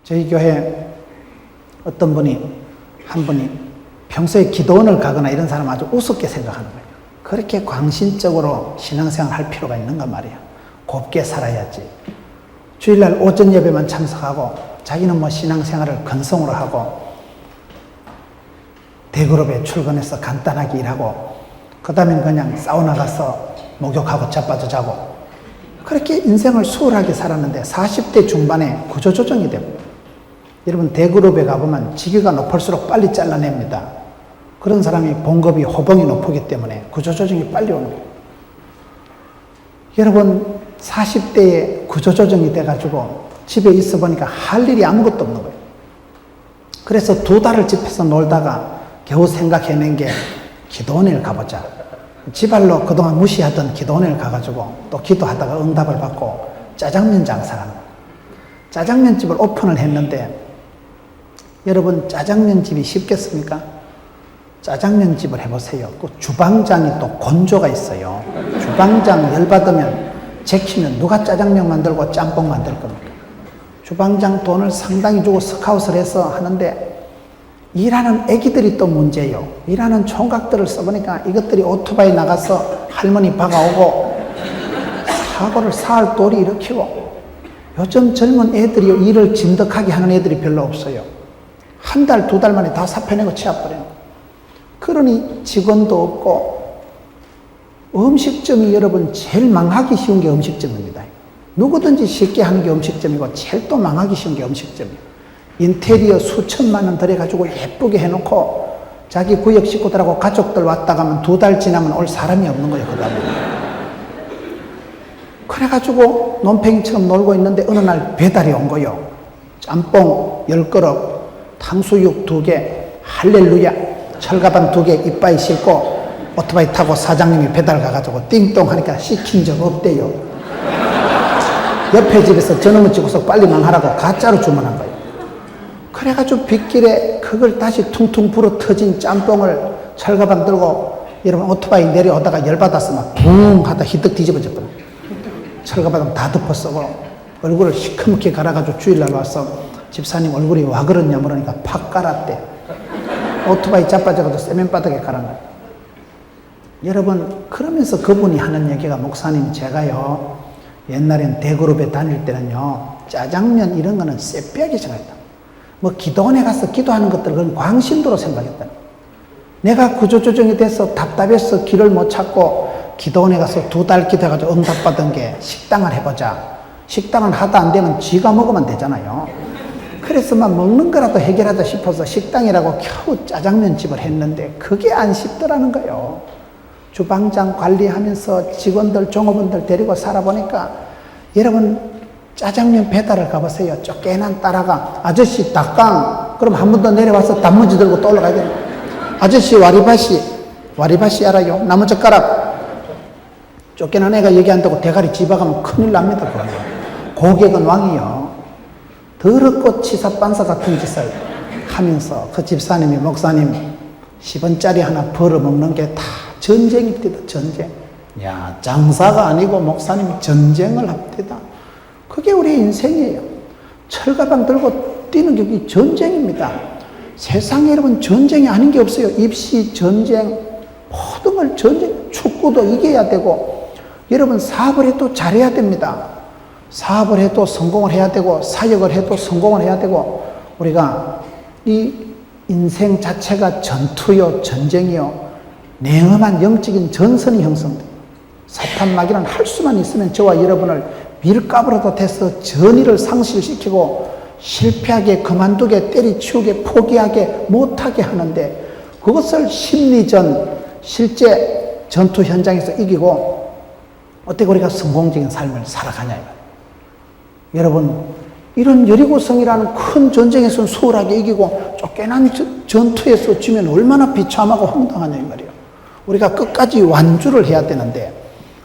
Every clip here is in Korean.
저희 교회 어떤 한 분이 평소에 기도원을 가거나 이런 사람 아주 우습게 생각하는 거예요. 그렇게 광신적으로 신앙생활 할 필요가 있는가 말이야. 곱게 살아야지. 주일날 오전 예배만 참석하고 자기는 뭐 신앙생활을 건성으로 하고 대그룹에 출근해서 간단하게 일하고 그 다음엔 그냥 사우나 가서 목욕하고 자빠져 자고 그렇게 인생을 수월하게 살았는데 40대 중반에 구조조정이 됩니다. 여러분 대그룹에 가보면 직위가 높을수록 빨리 잘라냅니다. 그런 사람이 봉급이 호봉이 높기 때문에 구조조정이 빨리 오는 거예요. 여러분 40대에 구조조정이 돼가지고 집에 있어 보니까 할 일이 아무것도 없는 거예요. 그래서 2달을 집에서 놀다가 겨우 생각해낸 게 기도원을 가보자. 지발로 그동안 무시하던 기도원을 가가지고 또 기도하다가 응답을 받고 짜장면 장사를 합니다. 짜장면집을 오픈을 했는데 여러분 짜장면집이 쉽겠습니까? 짜장면집을 해보세요. 그 주방장이 또 건조가 있어요. 주방장 열받으면 제키면 누가 짜장면 만들고 짬뽕 만들 겁니까? 주방장 돈을 상당히 주고 스카웃을 해서 하는데 일하는 애기들이 또 문제예요. 일하는 총각들을 써보니까 이것들이 오토바이 나가서 할머니 박아오고 사고를 사할 도리 일으키고 요즘 젊은 애들이 일을 진득하게 하는 애들이 별로 없어요. 1달, 2달 만에 다 사표내고 치워버려요. 그러니 직원도 없고 음식점이 여러분 제일 망하기 쉬운 게 음식점입니다. 누구든지 쉽게 하는 게 음식점이고 제일 또 망하기 쉬운 게 음식점이에요. 인테리어 수천만 원 들여가지고 예쁘게 해놓고 자기 구역 식구들하고 가족들 왔다 가면 2달 지나면 올 사람이 없는 거예요. 그 다음에. 그래가지고 논팽이처럼 놀고 있는데 어느 날 배달이 온 거예요. 짬뽕 10그릇, 탕수육 2개, 할렐루야, 철가방 2개 이빠이 싣고 오토바이 타고 사장님이 배달 가가지고 띵동 하니까 시킨 적 없대요. 옆에 집에서 저놈을 찍어서 빨리 망하라고 가짜로 주문한 거예요. 그래가지고 빗길에 그걸 다시 퉁퉁 불어 터진 짬뽕을 철가방 들고 여러분 오토바이 내려오다가 열받아서 막 붕 하다 히뜩 뒤집어져 버려요. 철가방 다 덮었어. 얼굴을 시커멓게 갈아가지고 주일날 와서 집사님 얼굴이 와 그렇냐 물으니까 팍 깔았대. 오토바이 자빠져가지고 세면바닥에 깔아놔요. 여러분 그러면서 그분이 하는 얘기가 목사님 제가요 옛날엔 대그룹에 다닐 때는요 짜장면 이런 거는 쎄빼하게 생각했다. 뭐 기도원에 가서 기도하는 것들 그건 광신도로 생각했다. 내가 구조조정이 돼서 답답해서 길을 못 찾고 기도원에 가서 2달 기도해가지고 응답받은 게 식당을 해보자. 식당은 하다 안 되면 지가 먹으면 되잖아요. 그래서 막 먹는 거라도 해결하자 싶어서 식당이라고 겨우 짜장면집을 했는데 그게 안 쉽더라는 거예요. 주방장 관리하면서 직원들 종업원들 데리고 살아보니까 여러분 짜장면 배달을 가보세요. 쫓겨난 딸아가 아저씨 닭강 그럼 한 번 더 내려와서 단무지 들고 또 올라가야 돼요. 아저씨 와리바시 알아요? 나무젓가락 쫓겨난 애가 얘기한다고 대가리 집어가면 큰일 납니다. 그거는. 고객은 왕이요. 더럽고 치사반사 같은 짓을 하면서 그 집사님이 목사님 10원짜리 하나 벌어먹는 게 다 전쟁입니다. 전쟁. 야 장사가 아니고 목사님이 전쟁을 합니다. 그게 우리 인생이에요. 철가방 들고 뛰는 게 전쟁입니다. 세상에 여러분 전쟁이 아닌 게 없어요. 입시 전쟁 모든 걸 전쟁. 축구도 이겨야 되고 여러분 사업을 해도 잘해야 됩니다. 사업을 해도 성공을 해야 되고 사역을 해도 성공을 해야 되고 우리가 이 인생 자체가 전투요 전쟁이요 냉엄한 영적인 전선이 형성돼요. 사탄 마귀는 할 수만 있으면 저와 여러분을 밀가루라도 돼서 전의를 상실시키고 실패하게 그만두게 때리치우게 포기하게 못하게 하는데 그것을 심리전 실제 전투 현장에서 이기고 어떻게 우리가 성공적인 삶을 살아가냐 여러분 이런 여리고성이라는 큰 전쟁에서 수월하게 이기고 쫓겨난 전투에서 지면 얼마나 비참하고 황당하냐 이 말이에요. 우리가 끝까지 완주를 해야 되는데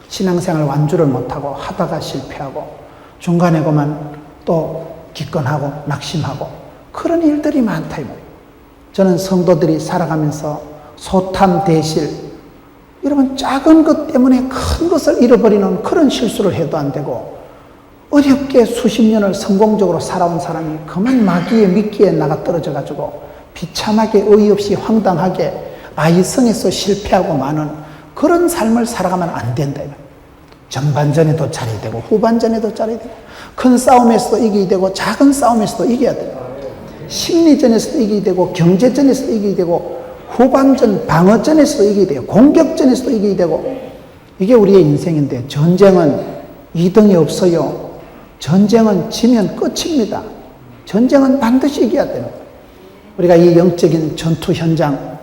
신앙생활 완주를 못하고 하다가 실패하고 중간에 그만 또 기권하고 낙심하고 그런 일들이 많다 이 말이에요. 저는 성도들이 살아가면서 소탐 대실 여러분, 작은 것 때문에 큰 것을 잃어버리는 그런 실수를 해도 안 되고, 어렵게 수십 년을 성공적으로 살아온 사람이 그만 마귀의 미끼에 나가 떨어져가지고 비참하게 어이없이 황당하게 아이성에서 실패하고 마는 그런 삶을 살아가면 안 된다. 전반전에도 잘해야 되고 후반전에도 잘해야 되고 큰 싸움에서도 이겨야 되고 작은 싸움에서도 이겨야 되고 심리전에서도 이겨야 되고 경제전에서도 이겨야 되고 후반전 방어전에서도 이겨야 되고 공격전에서도 이겨야 되고 이게 우리의 인생인데 전쟁은 2등이 없어요. 전쟁은 지면 끝입니다. 전쟁은 반드시 이겨야 됩니다. 우리가 이 영적인 전투 현장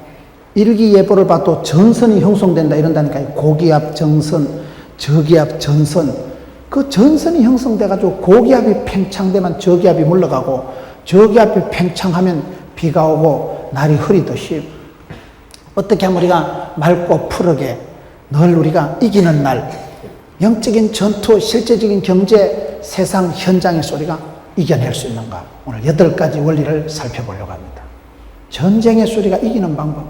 일기예보를 봐도 전선이 형성된다 이런다니까요. 고기압 정선, 저기압 전선. 그 전선이 형성돼가지고 고기압이 팽창되면 저기압이 물러가고 저기압이 팽창하면 비가 오고 날이 흐리듯이 어떻게 하면 우리가 맑고 푸르게 늘 우리가 이기는 날 영적인 전투, 실제적인 경제, 세상 현장에서 우리가 이겨낼 수 있는가? 오늘 8가지 원리를 살펴보려고 합니다. 전쟁에서 우리가 이기는 방법,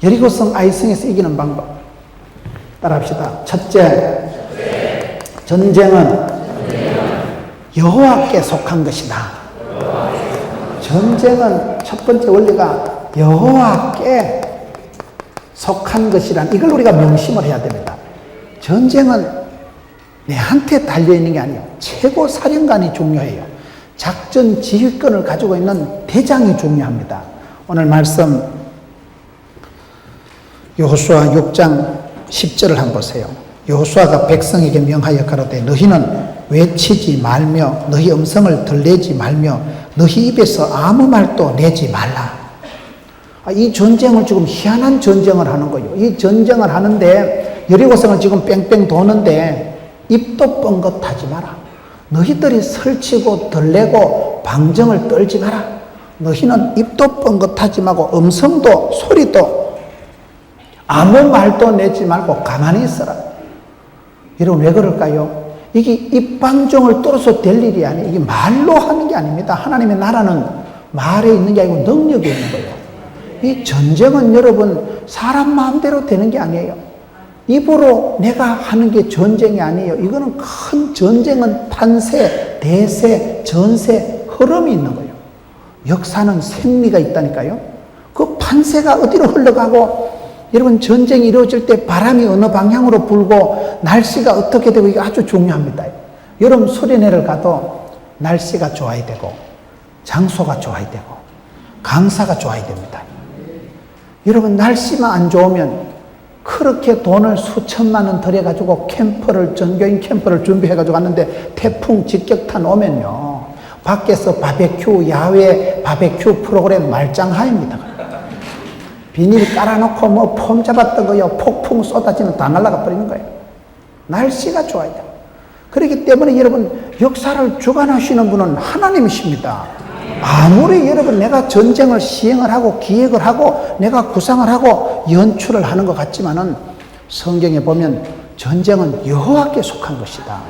여리고성 아이성에서 이기는 방법. 따라합시다. 첫째, 전쟁은 여호와께 속한 것이다. 전쟁은 첫 번째 원리가 여호와께 속한 것이란 이걸 우리가 명심을 해야 됩니다. 전쟁은 내한테 달려있는 게 아니에요. 최고 사령관이 중요해요. 작전 지휘권을 가지고 있는 대장이 중요합니다. 오늘 말씀 여호수아 6장 10절을 한번 보세요. 여호수아가 백성에게 명하여 가로되 너희는 외치지 말며 너희 음성을 들내지 말며 너희 입에서 아무 말도 내지 말라. 이 전쟁을 지금 희한한 전쟁을 하는 거예요. 이 전쟁을 하는데 여리고성을 지금 뺑뺑 도는데 입도 뻥긋하지 마라. 너희들이 설치고 들내고 방정을 떨지 마라. 너희는 입도 뻥긋하지 말고 음성도 소리도 아무 말도 내지 말고 가만히 있어라. 여러분 왜 그럴까요? 이게 입방정을 떨어서 될 일이 아니에요. 이게 말로 하는 게 아닙니다. 하나님의 나라는 말에 있는 게 아니고 능력에 있는 거예요. 이 전쟁은 여러분 사람 마음대로 되는 게 아니에요. 입으로 내가 하는 게 전쟁이 아니에요. 이거는 큰 전쟁은 판세, 대세, 전세, 흐름이 있는 거예요. 역사는 생리가 있다니까요. 그 판세가 어디로 흘러가고 여러분 전쟁이 이루어질 때 바람이 어느 방향으로 불고 날씨가 어떻게 되고 이게 아주 중요합니다. 여러분 수련회를 가도 날씨가 좋아야 되고 장소가 좋아야 되고 강사가 좋아야 됩니다. 여러분 날씨만 안 좋으면 그렇게 돈을 수천만 원 들여가지고 캠프를, 전교인 캠프를 준비해가지고 갔는데 태풍 직격탄 오면요. 밖에서 바베큐, 야외 바베큐 프로그램 말짱하입니다. 비닐 깔아놓고 뭐 폼 잡았던 거요. 폭풍 쏟아지면 다 날아가 버리는 거예요. 날씨가 좋아야 돼요. 그렇기 때문에 여러분 역사를 주관하시는 분은 하나님이십니다. 아무리 여러분 내가 전쟁을 시행을 하고 기획을 하고 내가 구상을 하고 연출을 하는 것 같지만은 성경에 보면 전쟁은 여호와께 속한 것이다.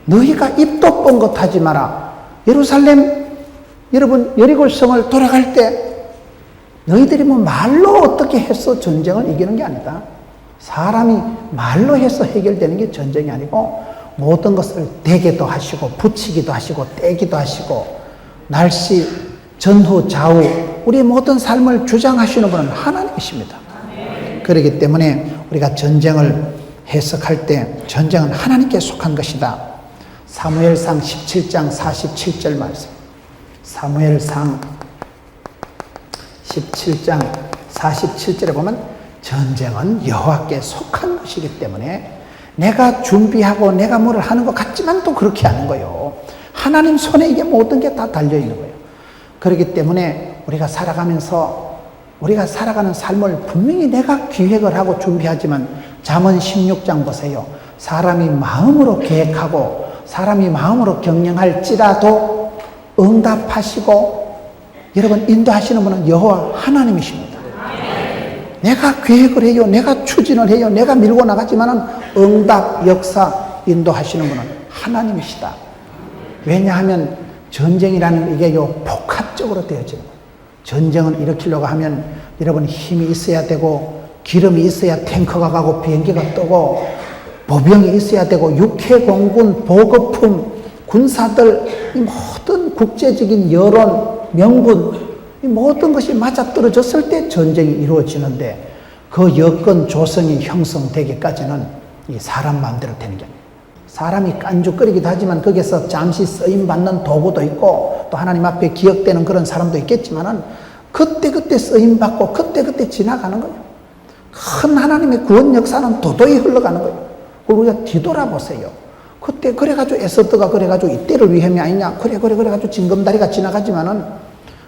너희가 입도 뻥긋하지 마라. 예루살렘 여러분 여리고성을 돌아갈 때 너희들이 뭐 말로 어떻게 해서 전쟁을 이기는 게 아니다. 사람이 말로 해서 해결되는 게 전쟁이 아니고 모든 것을 대기도 하시고 붙이기도 하시고 떼기도 하시고 날씨, 전후, 좌우 우리의 모든 삶을 주장하시는 분은 하나님이십니다. 그렇기 때문에 우리가 전쟁을 해석할 때 전쟁은 하나님께 속한 것이다. 사무엘상 17장 47절 말씀. 사무엘상 17장 47절에 보면 전쟁은 여호와께 속한 것이기 때문에 내가 준비하고 내가 뭐를 하는 것 같지만 또 그렇게 하는 거예요. 하나님 손에 이게 모든 게 다 달려있는 거예요. 그렇기 때문에 우리가 살아가면서 우리가 살아가는 삶을 분명히 내가 기획을 하고 준비하지만 잠언 16장 보세요. 사람이 마음으로 계획하고 사람이 마음으로 경영할지라도 응답하시고 여러분 인도하시는 분은 여호와 하나님이십니다. 내가 계획을 해요. 내가 추진을 해요. 내가 밀고 나가지만은 응답, 역사, 인도하시는 분은 하나님이시다. 왜냐하면 전쟁이라는 이게요 복합적으로 되어지는 거예요. 전쟁을 일으키려고 하면 여러분 힘이 있어야 되고 기름이 있어야 탱커가 가고 비행기가 뜨고 보병이 있어야 되고 육해공군, 보급품, 군사들, 이 모든 국제적인 여론, 명분, 이 모든 것이 맞아떨어졌을 때 전쟁이 이루어지는데 그 여건 조성이 형성되기까지는 이 사람 마음대로 되는 게 아니에요. 사람이 깐죽거리기도 하지만 거기서 잠시 쓰임받는 도구도 있고 또 하나님 앞에 기억되는 그런 사람도 있겠지만은 그때그때 쓰임받고 그때그때 지나가는 거예요. 큰 하나님의 구원 역사는 도도히 흘러가는 거예요. 그걸 우리가 뒤돌아보세요. 그때 그래가지고 에스더가 그래가지고 이때를 위함이 아니냐. 그래가지고 징검다리가 지나가지만은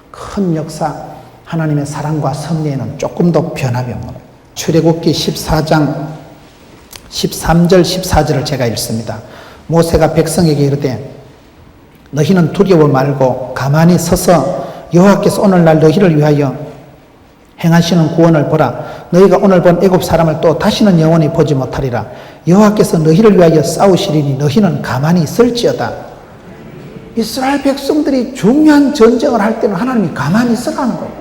큰 역사, 하나님의 사랑과 섭리에는 조금도 변함이 없는 거예요. 출애굽기 14장 13절 14절을 제가 읽습니다. 모세가 백성에게 이르되 너희는 두려워 말고 가만히 서서 여호와께서 오늘날 너희를 위하여 행하시는 구원을 보라. 너희가 오늘 본 애굽 사람을 또 다시는 영원히 보지 못하리라. 여호와께서 너희를 위하여 싸우시리니 너희는 가만히 있을지어다. 이스라엘 백성들이 중요한 전쟁을 할 때는 하나님이 가만히 있어가는 거예요.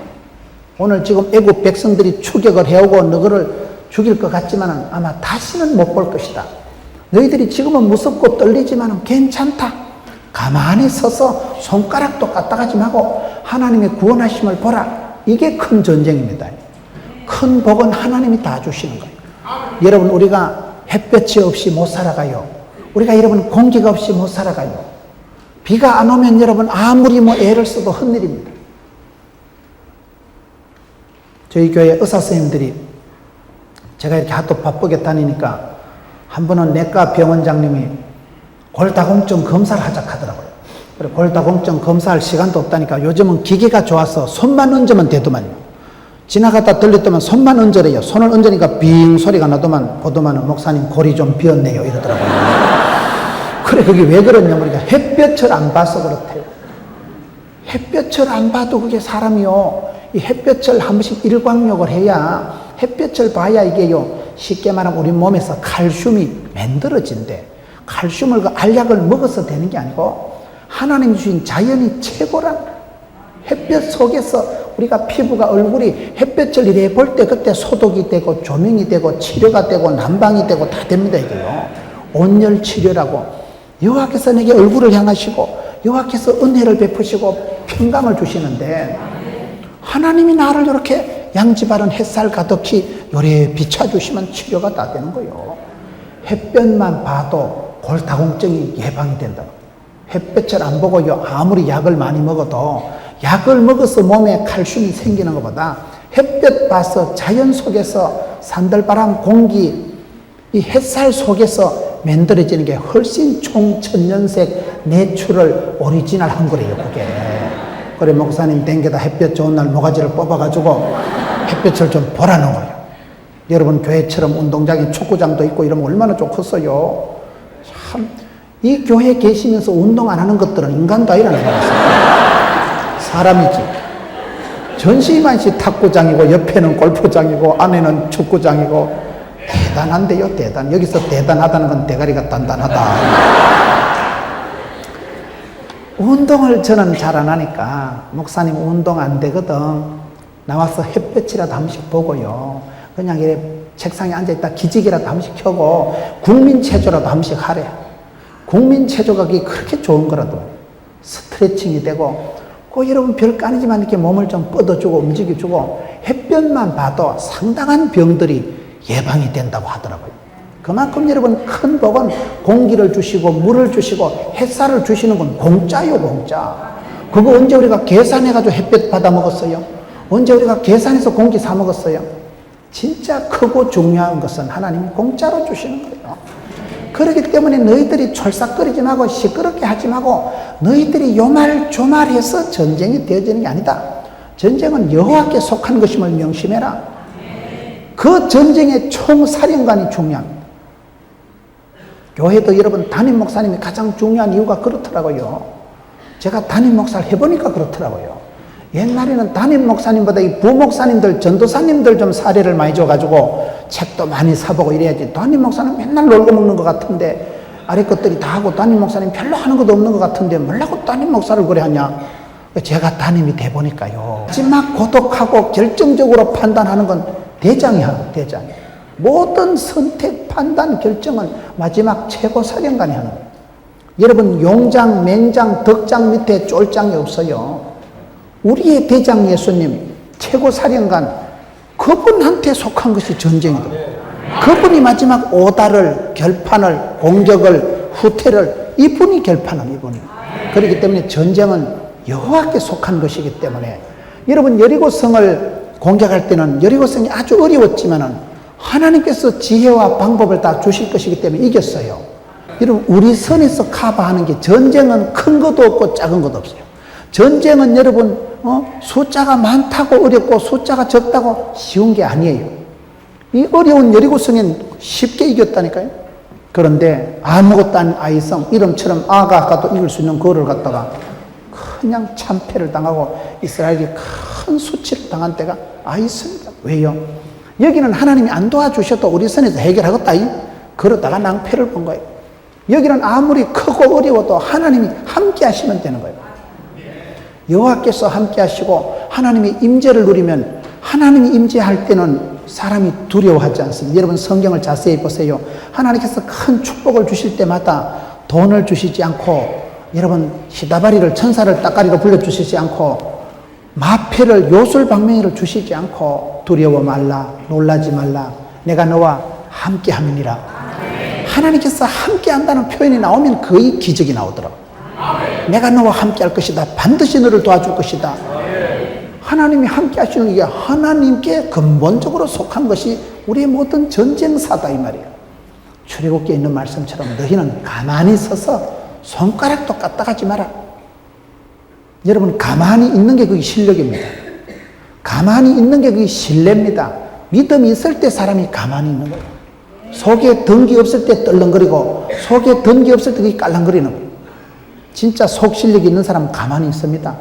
오늘 지금 애굽 백성들이 추격을 해오고 너희를 죽일 것 같지만 아마 다시는 못 볼 것이다. 너희들이 지금은 무섭고 떨리지만 괜찮다. 가만히 서서 손가락도 까딱하지 말고 하나님의 구원하심을 보라. 이게 큰 전쟁입니다. 큰 복은 하나님이 다 주시는 거예요. 여러분, 우리가 햇볕이 없이 못 살아가요. 우리가 여러분 공기가 없이 못 살아가요. 비가 안 오면 여러분 아무리 애를 써도 헛일입니다. 저희 교회 의사 선생님들이 제가 이렇게 하도 바쁘게 다니니까 한 번은 내과 병원장님이 골다공증 검사를 하자 하더라고요. 그래, 골다공증 검사할 시간도 없다니까 요즘은 기계가 좋아서 손만 얹으면 되더만요. 지나가다 들렸더만 손만 얹으래요. 손을 얹으니까 빙 소리가 나더만 보더만은 목사님 골이 좀 비었네요 이러더라고요. 그래, 그게 왜 그러냐면 우리가 햇볕을 안 봐서 그렇대요. 햇볕을 안 봐도 그게 사람이요. 이 햇볕을 한 번씩 일광욕을 해야 햇볕을 봐야 이게요. 쉽게 말하면 우리 몸에서 칼슘이 만들어진대. 칼슘을 그 알약을 먹어서 되는 게 아니고 하나님 주신 자연이 최고란 햇볕 속에서 우리가 피부가 얼굴이 햇볕을 이래 볼 때 그때 소독이 되고 조명이 되고 치료가 되고 난방이 되고 다 됩니다 이게요. 온열 치료라고 여호와께서 내게 얼굴을 향하시고 여호와께서 은혜를 베푸시고 평강을 주시는데 하나님이 나를 이렇게 양지바른 햇살 가득히 요래 비춰주시면 치료가 다 되는 거예요. 햇볕만 봐도 골다공증이 예방이 된다. 햇볕을 안 보고요 아무리 약을 많이 먹어도 약을 먹어서 몸에 칼슘이 생기는 것보다 햇볕 봐서 자연 속에서 산들바람 공기 이 햇살 속에서 만들어지는 게 훨씬 총천년색 내추럴 오리지널한 거래요 그게. 그래 목사님 댕겨다 햇볕 좋은 날 모가지를 뽑아가지고 햇볕을 좀 보라는 거예요. 여러분 교회처럼 운동장에 축구장도 있고 이러면 얼마나 좋겠어요. 참 이 교회에 계시면서 운동 안 하는 것들은 인간도 아니라는 거예요. 사람이지. 전시만시 탁구장이고 옆에는 골프장이고 안에는 축구장이고 대단한데요 대단. 여기서 대단하다는 건 대가리가 단단하다. 운동을 저는 잘 안 하니까 목사님 운동 안 되거든. 나와서 햇볕이라도 한 번씩 보고요. 그냥 이렇게 책상에 앉아있다 기지개라도 한 번씩 켜고 국민체조라도 한 번씩 하래. 국민체조가 그렇게 좋은 거라도 스트레칭이 되고 그 여러분 별거 아니지만 이렇게 몸을 좀 뻗어주고 움직여주고 햇볕만 봐도 상당한 병들이 예방이 된다고 하더라고요. 그만큼 여러분 큰 복은 공기를 주시고 물을 주시고 햇살을 주시는 건 공짜요 공짜. 그거 언제 우리가 계산해가지고 햇볕 받아 먹었어요? 언제 우리가 계산해서 공기 사 먹었어요? 진짜 크고 중요한 것은 하나님이 공짜로 주시는 거예요. 그렇기 때문에 너희들이 철삭거리지 말고 시끄럽게 하지 말고 너희들이 요말 조말해서 전쟁이 되어지는 게 아니다. 전쟁은 여호와께 속한 것임을 명심해라. 그 전쟁의 총사령관이 중요합니다. 교회도 여러분 담임 목사님이 가장 중요한 이유가 그렇더라고요. 제가 담임 목사를 해보니까 그렇더라고요. 옛날에는 담임 목사님보다 이 부목사님들, 전도사님들 좀 사례를 많이 줘가지고 책도 많이 사보고 이래야지. 담임 목사는 맨날 놀고 먹는 것 같은데 아래 것들이 다 하고 담임 목사님 별로 하는 것도 없는 것 같은데 뭐라고 담임 목사를 그래 하냐. 제가 담임이 돼보니까요. 마지막 고독하고 결정적으로 판단하는 건 대장이 하는 거예요. 대장이. 모든 선택, 판단, 결정은 마지막 최고 사령관이 하는 거예요. 여러분 용장, 맹장, 덕장 밑에 쫄장이 없어요. 우리의 대장 예수님, 최고 사령관, 그분한테 속한 것이 전쟁이거든요. 그분이 마지막 오달을, 결판을, 공격을, 후퇴를 이분이 결판은 이분이. 그렇기 때문에 전쟁은 여호와께 속한 것이기 때문에 여러분 여리고성을 공격할 때는 여리고성이 아주 어려웠지만은 하나님께서 지혜와 방법을 다 주실 것이기 때문에 이겼어요. 여러분 우리 선에서 커버하는 게 전쟁은 큰 것도 없고 작은 것도 없어요. 전쟁은 여러분 숫자가 많다고 어렵고 숫자가 적다고 쉬운 게 아니에요. 이 어려운 여리고성엔 쉽게 이겼다니까요. 그런데 아무것도 아닌 아이성, 이름처럼 아가 아까도 이길 수 있는 그거를 갖다가 그냥 참패를 당하고 이스라엘이 큰 수치를 당한 때가 아이성이다. 왜요? 여기는 하나님이 안 도와주셔도 우리 선에서 해결하겠다. 그러다가 낭패를 본 거예요. 여기는 아무리 크고 어려워도 하나님이 함께 하시면 되는 거예요. 여호와께서 함께 하시고 하나님의 임재를 누리면 하나님이 임재할 때는 사람이 두려워하지 않습니다. 여러분 성경을 자세히 보세요. 하나님께서 큰 축복을 주실 때마다 돈을 주시지 않고 여러분 시다바리를 천사를 따까리로 불러주시지 않고 마패를 요술방맹이를 주시지 않고 두려워 말라 놀라지 말라 내가 너와 함께 함이니라. 하나님께서 함께 한다는 표현이 나오면 거의 기적이 나오더라고요. 내가 너와 함께 할 것이다. 반드시 너를 도와줄 것이다. 하나님이 함께 하시는 게 하나님께 근본적으로 속한 것이 우리의 모든 전쟁사다 이 말이에요. 출애굽기에 있는 말씀처럼 너희는 가만히 서서 손가락도 까딱하지 마라. 여러분 가만히 있는 게 그게 실력입니다. 가만히 있는 게 그게 신뢰입니다. 믿음이 있을 때 사람이 가만히 있는 거예요. 속에 덩기 없을 때 떨렁거리고 속에 덩기 없을 때 그게 깔랑거리는 거예요. 진짜 속 실력이 있는 사람은 가만히 있습니다.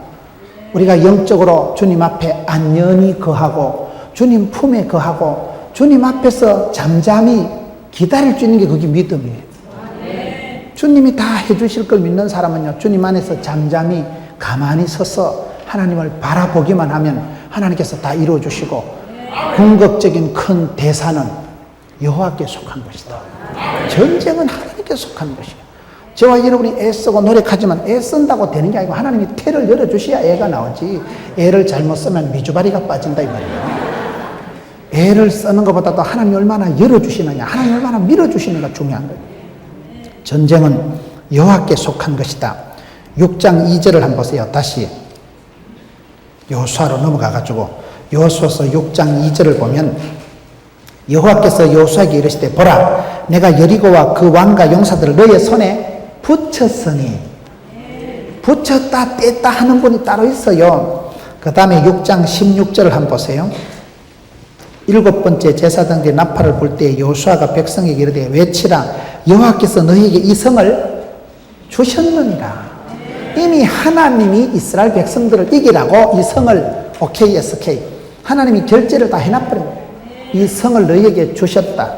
우리가 영적으로 주님 앞에 안연히 거하고 주님 품에 거하고 주님 앞에서 잠잠히 기다릴 수 있는 게 그게 믿음이에요. 주님이 다 해주실 걸 믿는 사람은요 주님 안에서 잠잠히 가만히 서서 하나님을 바라보기만 하면 하나님께서 다 이루어 주시고 궁극적인 큰 대사는 여호와께 속한 것이다. 전쟁은 하나님께 속한 것이에요. 저와 여러분이 애쓰고 노력하지만 애쓴다고 되는 게 아니고 하나님이 태를 열어주셔야 애가 나오지 애를 잘못 쓰면 미주바리가 빠진다 이 말이에요. 애를 쓰는 것보다도 하나님이 얼마나 열어주시느냐 하나님이 얼마나 밀어주시느냐가 중요한 거예요. 전쟁은 여호와께 속한 것이다. 6장 2절을 한번 보세요. 다시 여호수아로 넘어가가지고 여호수아서 6장 2절을 보면 여호와께서 여호수아에게 이르시되 보라 내가 여리고와 그 왕과 용사들을 너의 손에 붙였으니 붙였다 뗐다 하는 분이 따로 있어요. 그 다음에 6장 16절을 한번 보세요. 7번째 제사장들이 나팔을 불 때 여호수아가 백성에게 이르되 외치라 여호와께서 너희에게 이 성을 주셨느니라. 이미 하나님이 이스라엘 백성들을 이기라고 이 성을 오케이 SK 하나님이 결제를 다 해놔버린 거예요. 이 성을 너희에게 주셨다.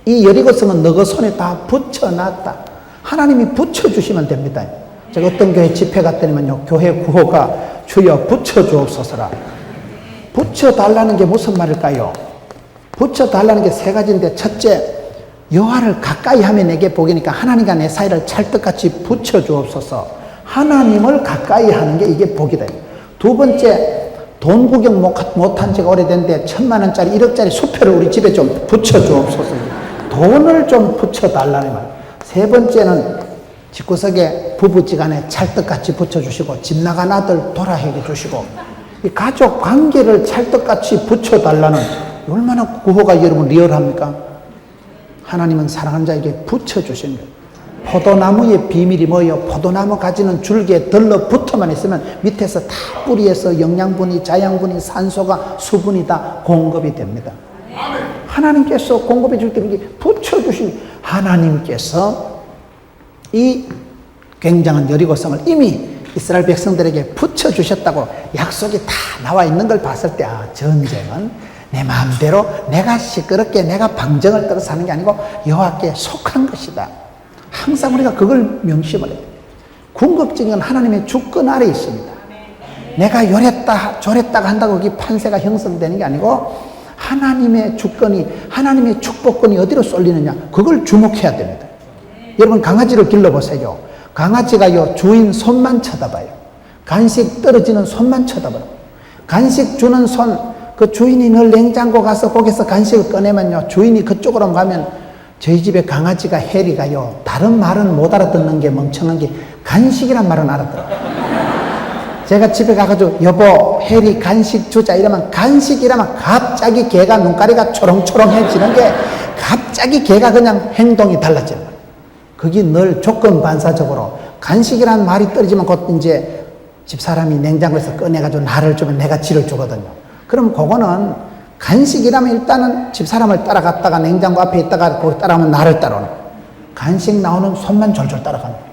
이 여리고성은 너희 손에 다 붙여놨다. 하나님이 붙여주시면 됩니다. 제가 어떤 교회 집회 갔더니만요 교회 구호가 주여 붙여주옵소서라. 붙여달라는 게 무슨 말일까요? 붙여달라는 게 세 가지인데 첫째 여호와를 가까이 하면 내게 복이니까 하나님과 내 사이를 찰떡같이 붙여주옵소서. 하나님을 가까이 하는 게 이게 복이다. 두 번째 돈 구경 못한 지가 오래된데 1,000,000원짜리 1억짜리 수표를 우리 집에 좀 붙여주옵소서. 돈을 좀 붙여달라는 말. 세 번째는 집구석에 부부지간에 찰떡같이 붙여주시고 집 나간 아들 돌아해 주시고 이 가족 관계를 찰떡같이 붙여달라는 얼마나 구호가 여러분 리얼합니까? 하나님은 사랑하는 자에게 붙여주시는 거예요. 포도나무의 비밀이 뭐예요? 포도나무 가지는 줄기에 들러붙어만 있으면 밑에서 다 뿌리에서 영양분이 자양분이 산소가 수분이 다 공급이 됩니다. 하나님께서 공급해 줄 때 그게 붙여주신 하나님께서 이 굉장한 여리고성을 이미 이스라엘 백성들에게 붙여주셨다고 약속이 다 나와 있는 걸 봤을 때 전쟁은 내 마음대로 내가 시끄럽게 내가 방정을 떨어서 하는 게 아니고 여호와께 속한 것이다. 항상 우리가 그걸 명심을 해야 돼요. 궁극적인 하나님의 주권 아래에 있습니다. 내가 요랬다 저랬다가 한다고 이 판세가 형성되는 게 아니고 하나님의 주권이, 하나님의 축복권이 어디로 쏠리느냐, 그걸 주목해야 됩니다. 여러분, 강아지를 길러보세요. 강아지가요, 주인 손만 쳐다봐요. 간식 떨어지는 손만 쳐다봐요. 간식 주는 손, 그 주인이 늘 냉장고 가서 거기서 간식을 꺼내면요, 주인이 그쪽으로 가면, 저희 집에 강아지가 해리가요, 다른 말은 못 알아듣는 게 멍청한 게 간식이란 말은 알아들어요. 제가 집에 가가지고 여보 해리 간식 주자 이러면, 간식이라면 갑자기 걔가 눈가리가 초롱초롱해지는 게, 갑자기 걔가 그냥 행동이 달라지는 거예요. 그게 늘 조건 반사적으로 간식이라는 말이 떨어지면 곧 이제 집사람이 냉장고에서 꺼내가지고 나를 주면 내가 지를 주거든요. 그럼 그거는 간식이라면 일단은 집사람을 따라갔다가 냉장고 앞에 있다가 거기 따라오면 나를 따라오는 거예요. 간식 나오는 손만 졸졸 따라가는 거예요.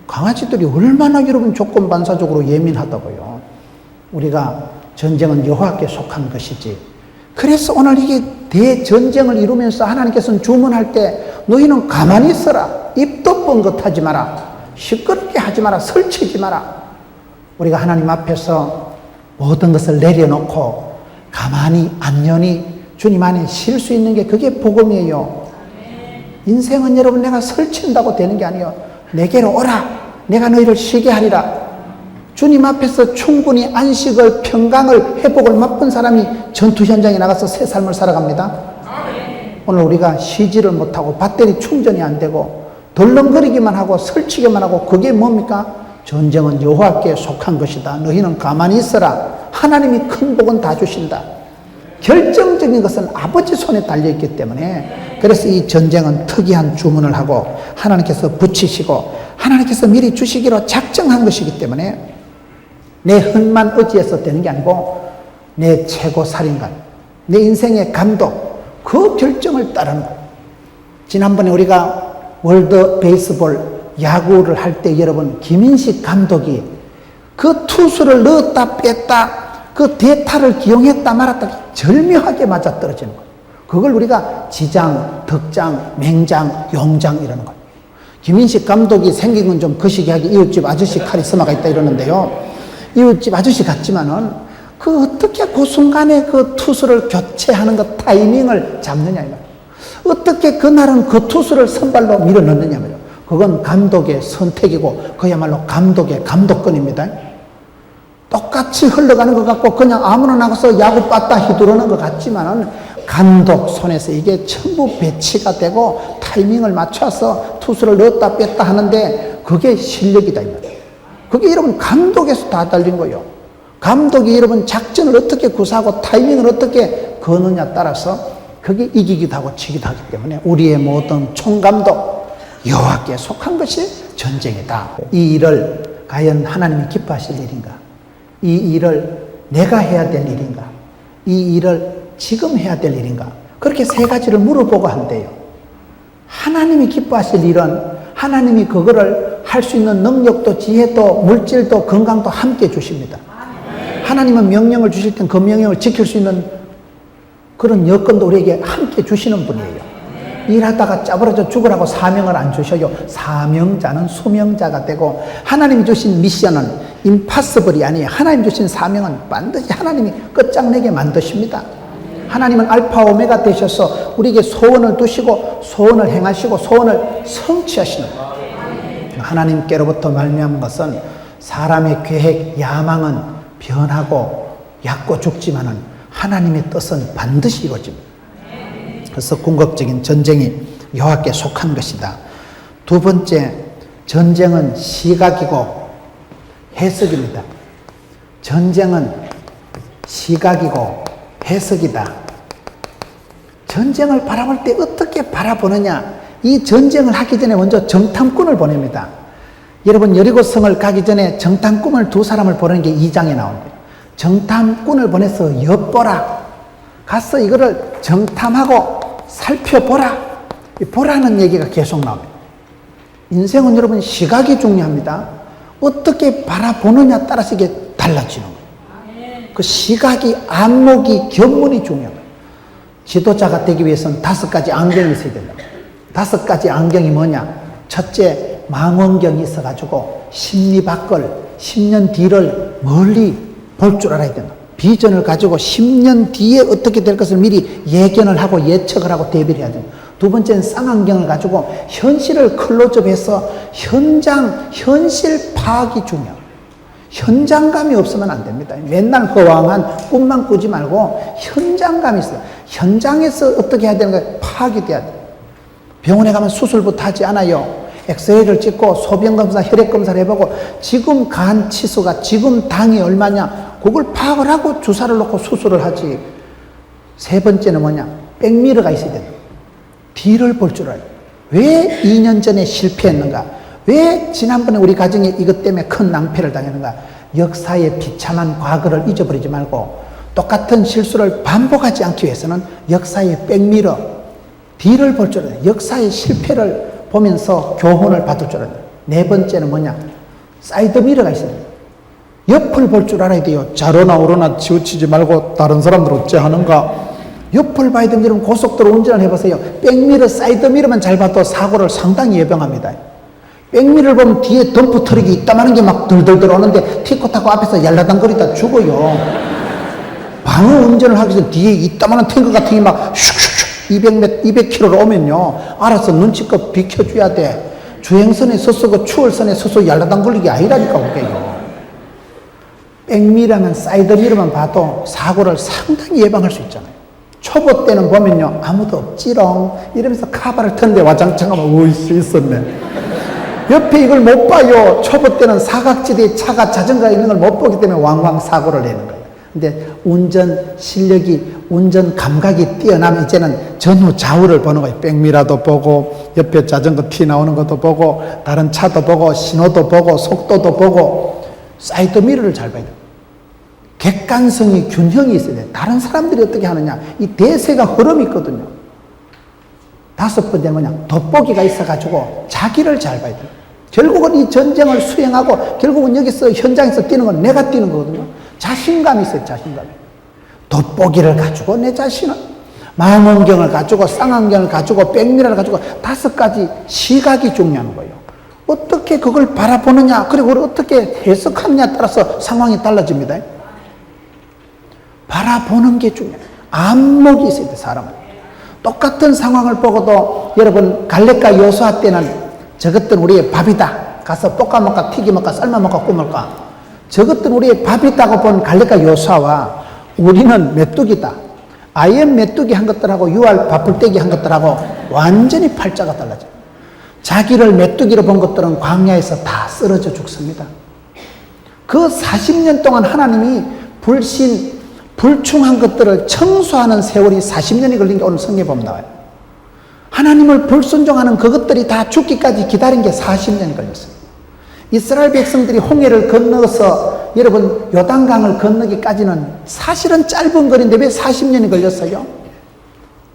강아지들이 얼마나 여러분 조건 반사적으로 예민하다고요. 우리가 전쟁은 여호와께 속한 것이지. 그래서 오늘 이게 대전쟁을 이루면서 하나님께서는 주문할 때 너희는 가만히 있어라. 입도 뻥긋하지 마라. 시끄럽게 하지 마라. 설치지 마라. 우리가 하나님 앞에서 모든 것을 내려놓고 가만히 안연히 주님 안에 쉴 수 있는 게 그게 복음이에요. 인생은 여러분 내가 설친다고 되는 게 아니에요. 내게로 오라. 내가 너희를 쉬게 하리라. 주님 앞에서 충분히 안식을, 평강을, 회복을 맛본 사람이 전투 현장에 나가서 새 삶을 살아갑니다. 오늘 우리가 쉬지를 못하고 배터리 충전이 안 되고 덜렁거리기만 하고 설치기만 하고, 그게 뭡니까? 전쟁은 여호와께 속한 것이다. 너희는 가만히 있어라. 하나님이 큰 복은 다 주신다. 결정적인 것은 아버지 손에 달려있기 때문에, 그래서 이 전쟁은 특이한 주문을 하고 하나님께서 붙이시고 하나님께서 미리 주시기로 작정한 것이기 때문에 내 흔만 의지해서 되는 게 아니고 내 최고 살인관, 내 인생의 감독, 그 결정을 따르는 거예요. 지난번에 우리가 월드 베이스볼 야구를 할 때 여러분, 김인식 감독이 그 투수를 넣었다 뺐다, 그 대타를 기용했다 말았다 절묘하게 맞아떨어지는 거예요. 그걸 우리가 지장, 덕장, 맹장, 용장 이러는 거예요. 김인식 감독이 생긴 건 좀 거시기하게 이웃집 아저씨 카리스마가 있다 이러는데요. 이웃집 아저씨 같지만은 그 어떻게 그 순간에 그 투수를 교체하는 그 타이밍을 잡느냐 이거예요. 어떻게 그날은 그 투수를 선발로 밀어넣느냐 말이에요. 그건 감독의 선택이고 그야말로 감독의 감독권입니다. 똑같이 흘러가는 것 같고 그냥 아무나 나가서 야구 빠따 휘두르는 것 같지만은 감독 손에서 이게 전부 배치가 되고 타이밍을 맞춰서 투수를 넣었다 뺐다 하는데 그게 실력이다 이 말이에요. 그게 여러분 감독에서 다 달린 거예요. 감독이 여러분 작전을 어떻게 구사하고 타이밍을 어떻게 거느냐 따라서 그게 이기기도 하고 지기도 하기 때문에 우리의 모든 총감독 여호와께 속한 것이 전쟁이다. 이 일을 과연 하나님이 기뻐하실 일인가? 이 일을 내가 해야 될 일인가? 이 일을 지금 해야 될 일인가? 그렇게 세 가지를 물어보고 한대요. 하나님이 기뻐하실 일은 하나님이 그거를 할 수 있는 능력도 지혜도 물질도 건강도 함께 주십니다. 하나님은 명령을 주실 땐 그 명령을 지킬 수 있는 그런 여건도 우리에게 함께 주시는 분이에요. 일하다가 짜부러져 죽으라고 사명을 안 주셔요. 사명자는 수명자가 되고 하나님이 주신 미션은 임파서블이 아니에요. 하나님 주신 사명은 반드시 하나님이 끝장내게 만드십니다. 하나님은 알파 오메가 되셔서 우리에게 소원을 두시고 소원을 행하시고 소원을 성취하시는 거예요. 하나님께로부터 말미암은 것은 사람의 계획, 야망은 변하고 얕고 죽지만은 하나님의 뜻은 반드시 이루어집니다. 그래서 궁극적인 전쟁이 여호와께 속한 것이다. 두 번째, 전쟁은 시각이고 해석입니다. 전쟁은 시각이고 해석이다. 전쟁을 바라볼 때 어떻게 바라보느냐? 이 전쟁을 하기 전에 먼저 정탐꾼을 보냅니다. 여러분 여리고성을 가기 전에 정탐꾼을 두 사람을 보내는 게 2장에 나옵니다. 정탐꾼을 보내서 엿보라. 가서 이거를 정탐하고 살펴보라. 보라는 얘기가 계속 나옵니다. 인생은 여러분 시각이 중요합니다. 어떻게 바라보느냐 따라서 이게 달라지는 거예요. 그 시각이, 안목이, 견문이 중요해요. 지도자가 되기 위해서는 5가지 안경이 있어야 된다. 5가지 안경이 뭐냐? 첫째, 망원경이 있어가지고 심리 밖을, 10년 뒤를 멀리 볼 줄 알아야 된다. 비전을 가지고 10년 뒤에 어떻게 될 것을 미리 예견을 하고 예측을 하고 대비를 해야 됩니다. 두 번째는 쌍안경을 가지고 현실을 클로즈업해서 현실 파악이 중요해요. 현장감이 없으면 안 됩니다. 맨날 허황한 꿈만 꾸지 말고 현장감이 있어요. 현장에서 어떻게 해야 되는 가 파악이 돼야 돼요. 병원에 가면 수술부터 하지 않아요. 엑스레이를 찍고 소변검사, 혈액검사를 해보고 지금 간 치수가 지금 당이 얼마냐 그걸 파악을 하고 주사를 놓고 수술을 하지. 세 번째는 뭐냐? 백미러가 있어야 된다. 뒤를 볼 줄 알아요. 왜 2년 전에 실패했는가? 왜 지난번에 우리 가정에 이것 때문에 큰 낭패를 당했는가? 역사의 비참한 과거를 잊어버리지 말고 똑같은 실수를 반복하지 않기 위해서는 역사의 백미러, 뒤를 볼 줄 알아요. 역사의 실패를 보면서 교훈을 받을 줄 알아요. 네 번째는 뭐냐? 사이드미러가 있어요. 옆을 볼 줄 알아야 돼요. 좌로나 우로나 치우치지 말고 다른 사람들 어째 하는가? 옆을 봐야 됩니다. 여러분 고속도로 운전을 해보세요. 백미러, 사이드미러만 잘 봐도 사고를 상당히 예방합니다. 백미러를 보면 뒤에 덤프 트럭이 있다마는 게 막 들들들 오는데 티코 타고 앞에서 얄라당거리다 죽어요. 방어 운전을 하기 전에 뒤에 있다마는 탱크 같은 게 막 슉슉슉 200km로 오면요. 알아서 눈치껏 비켜줘야 돼. 주행선에 서서고 추월선에 서서 얄라당거리기 아니라니까 그게요. 백미러만 사이드미러만 봐도 사고를 상당히 예방할 수 있잖아요. 초보 때는 보면요. 아무도 없지롱 이러면서 카바를 트는데 와장창하면 어이씨 있었네. 옆에 이걸 못 봐요. 초보 때는 사각지대에 차가 자전거가 있는 걸 못 보기 때문에 왕왕 사고를 내는 거예요. 근데 운전 실력이, 운전 감각이 뛰어나면 이제는 전후 좌우를 보는 거예요. 백미러도 보고, 옆에 자전거 티 나오는 것도 보고, 다른 차도 보고, 신호도 보고, 속도도 보고, 사이드미러를 잘 봐야 돼요. 객관성이, 균형이 있어야 돼요. 다른 사람들이 어떻게 하느냐. 이 대세가 흐름이 있거든요. 다섯 번째는 뭐냐. 돋보기가 있어가지고 자기를 잘 봐야 돼요. 결국은 이 전쟁을 수행하고 결국은 여기서 현장에서 뛰는 건 내가 뛰는 거거든요. 자신감이 있어요. 자신감이. 돋보기를 가지고 내 자신은 망원경을 가지고 쌍안경을 가지고 백미러를 가지고 다섯 가지 시각이 중요한 거예요. 어떻게 그걸 바라보느냐 그리고 그걸 어떻게 해석하느냐에 따라서 상황이 달라집니다. 바라보는 게 중요해요. 안목이 있어야 돼요. 사람은. 똑같은 상황을 보고도 여러분 갈렙과 여호수아 때는 저것들은 우리의 밥이다. 가서 볶아먹까 튀김먹까 삶아먹까 구울까. 저것들은 우리의 밥이다고 본 갈렙과 여호수아와 우리는 메뚜기다. 아이엠 메뚜기 한 것들하고 유알 밥풀떼기 한 것들하고 완전히 팔자가 달라져요. 자기를 메뚜기로 본 것들은 광야에서 다 쓰러져 죽습니다. 그 40년 동안 하나님이 불충한 것들을 청소하는 세월이 40년이 걸린 게 오늘 성경에 보면 나와요. 하나님을 불순종하는 그것들이 다 죽기까지 기다린 게 40년이 걸렸어요. 이스라엘 백성들이 홍해를 건너서 여러분 요단강을 건너기까지는 사실은 짧은 거리인데 왜 40년이 걸렸어요?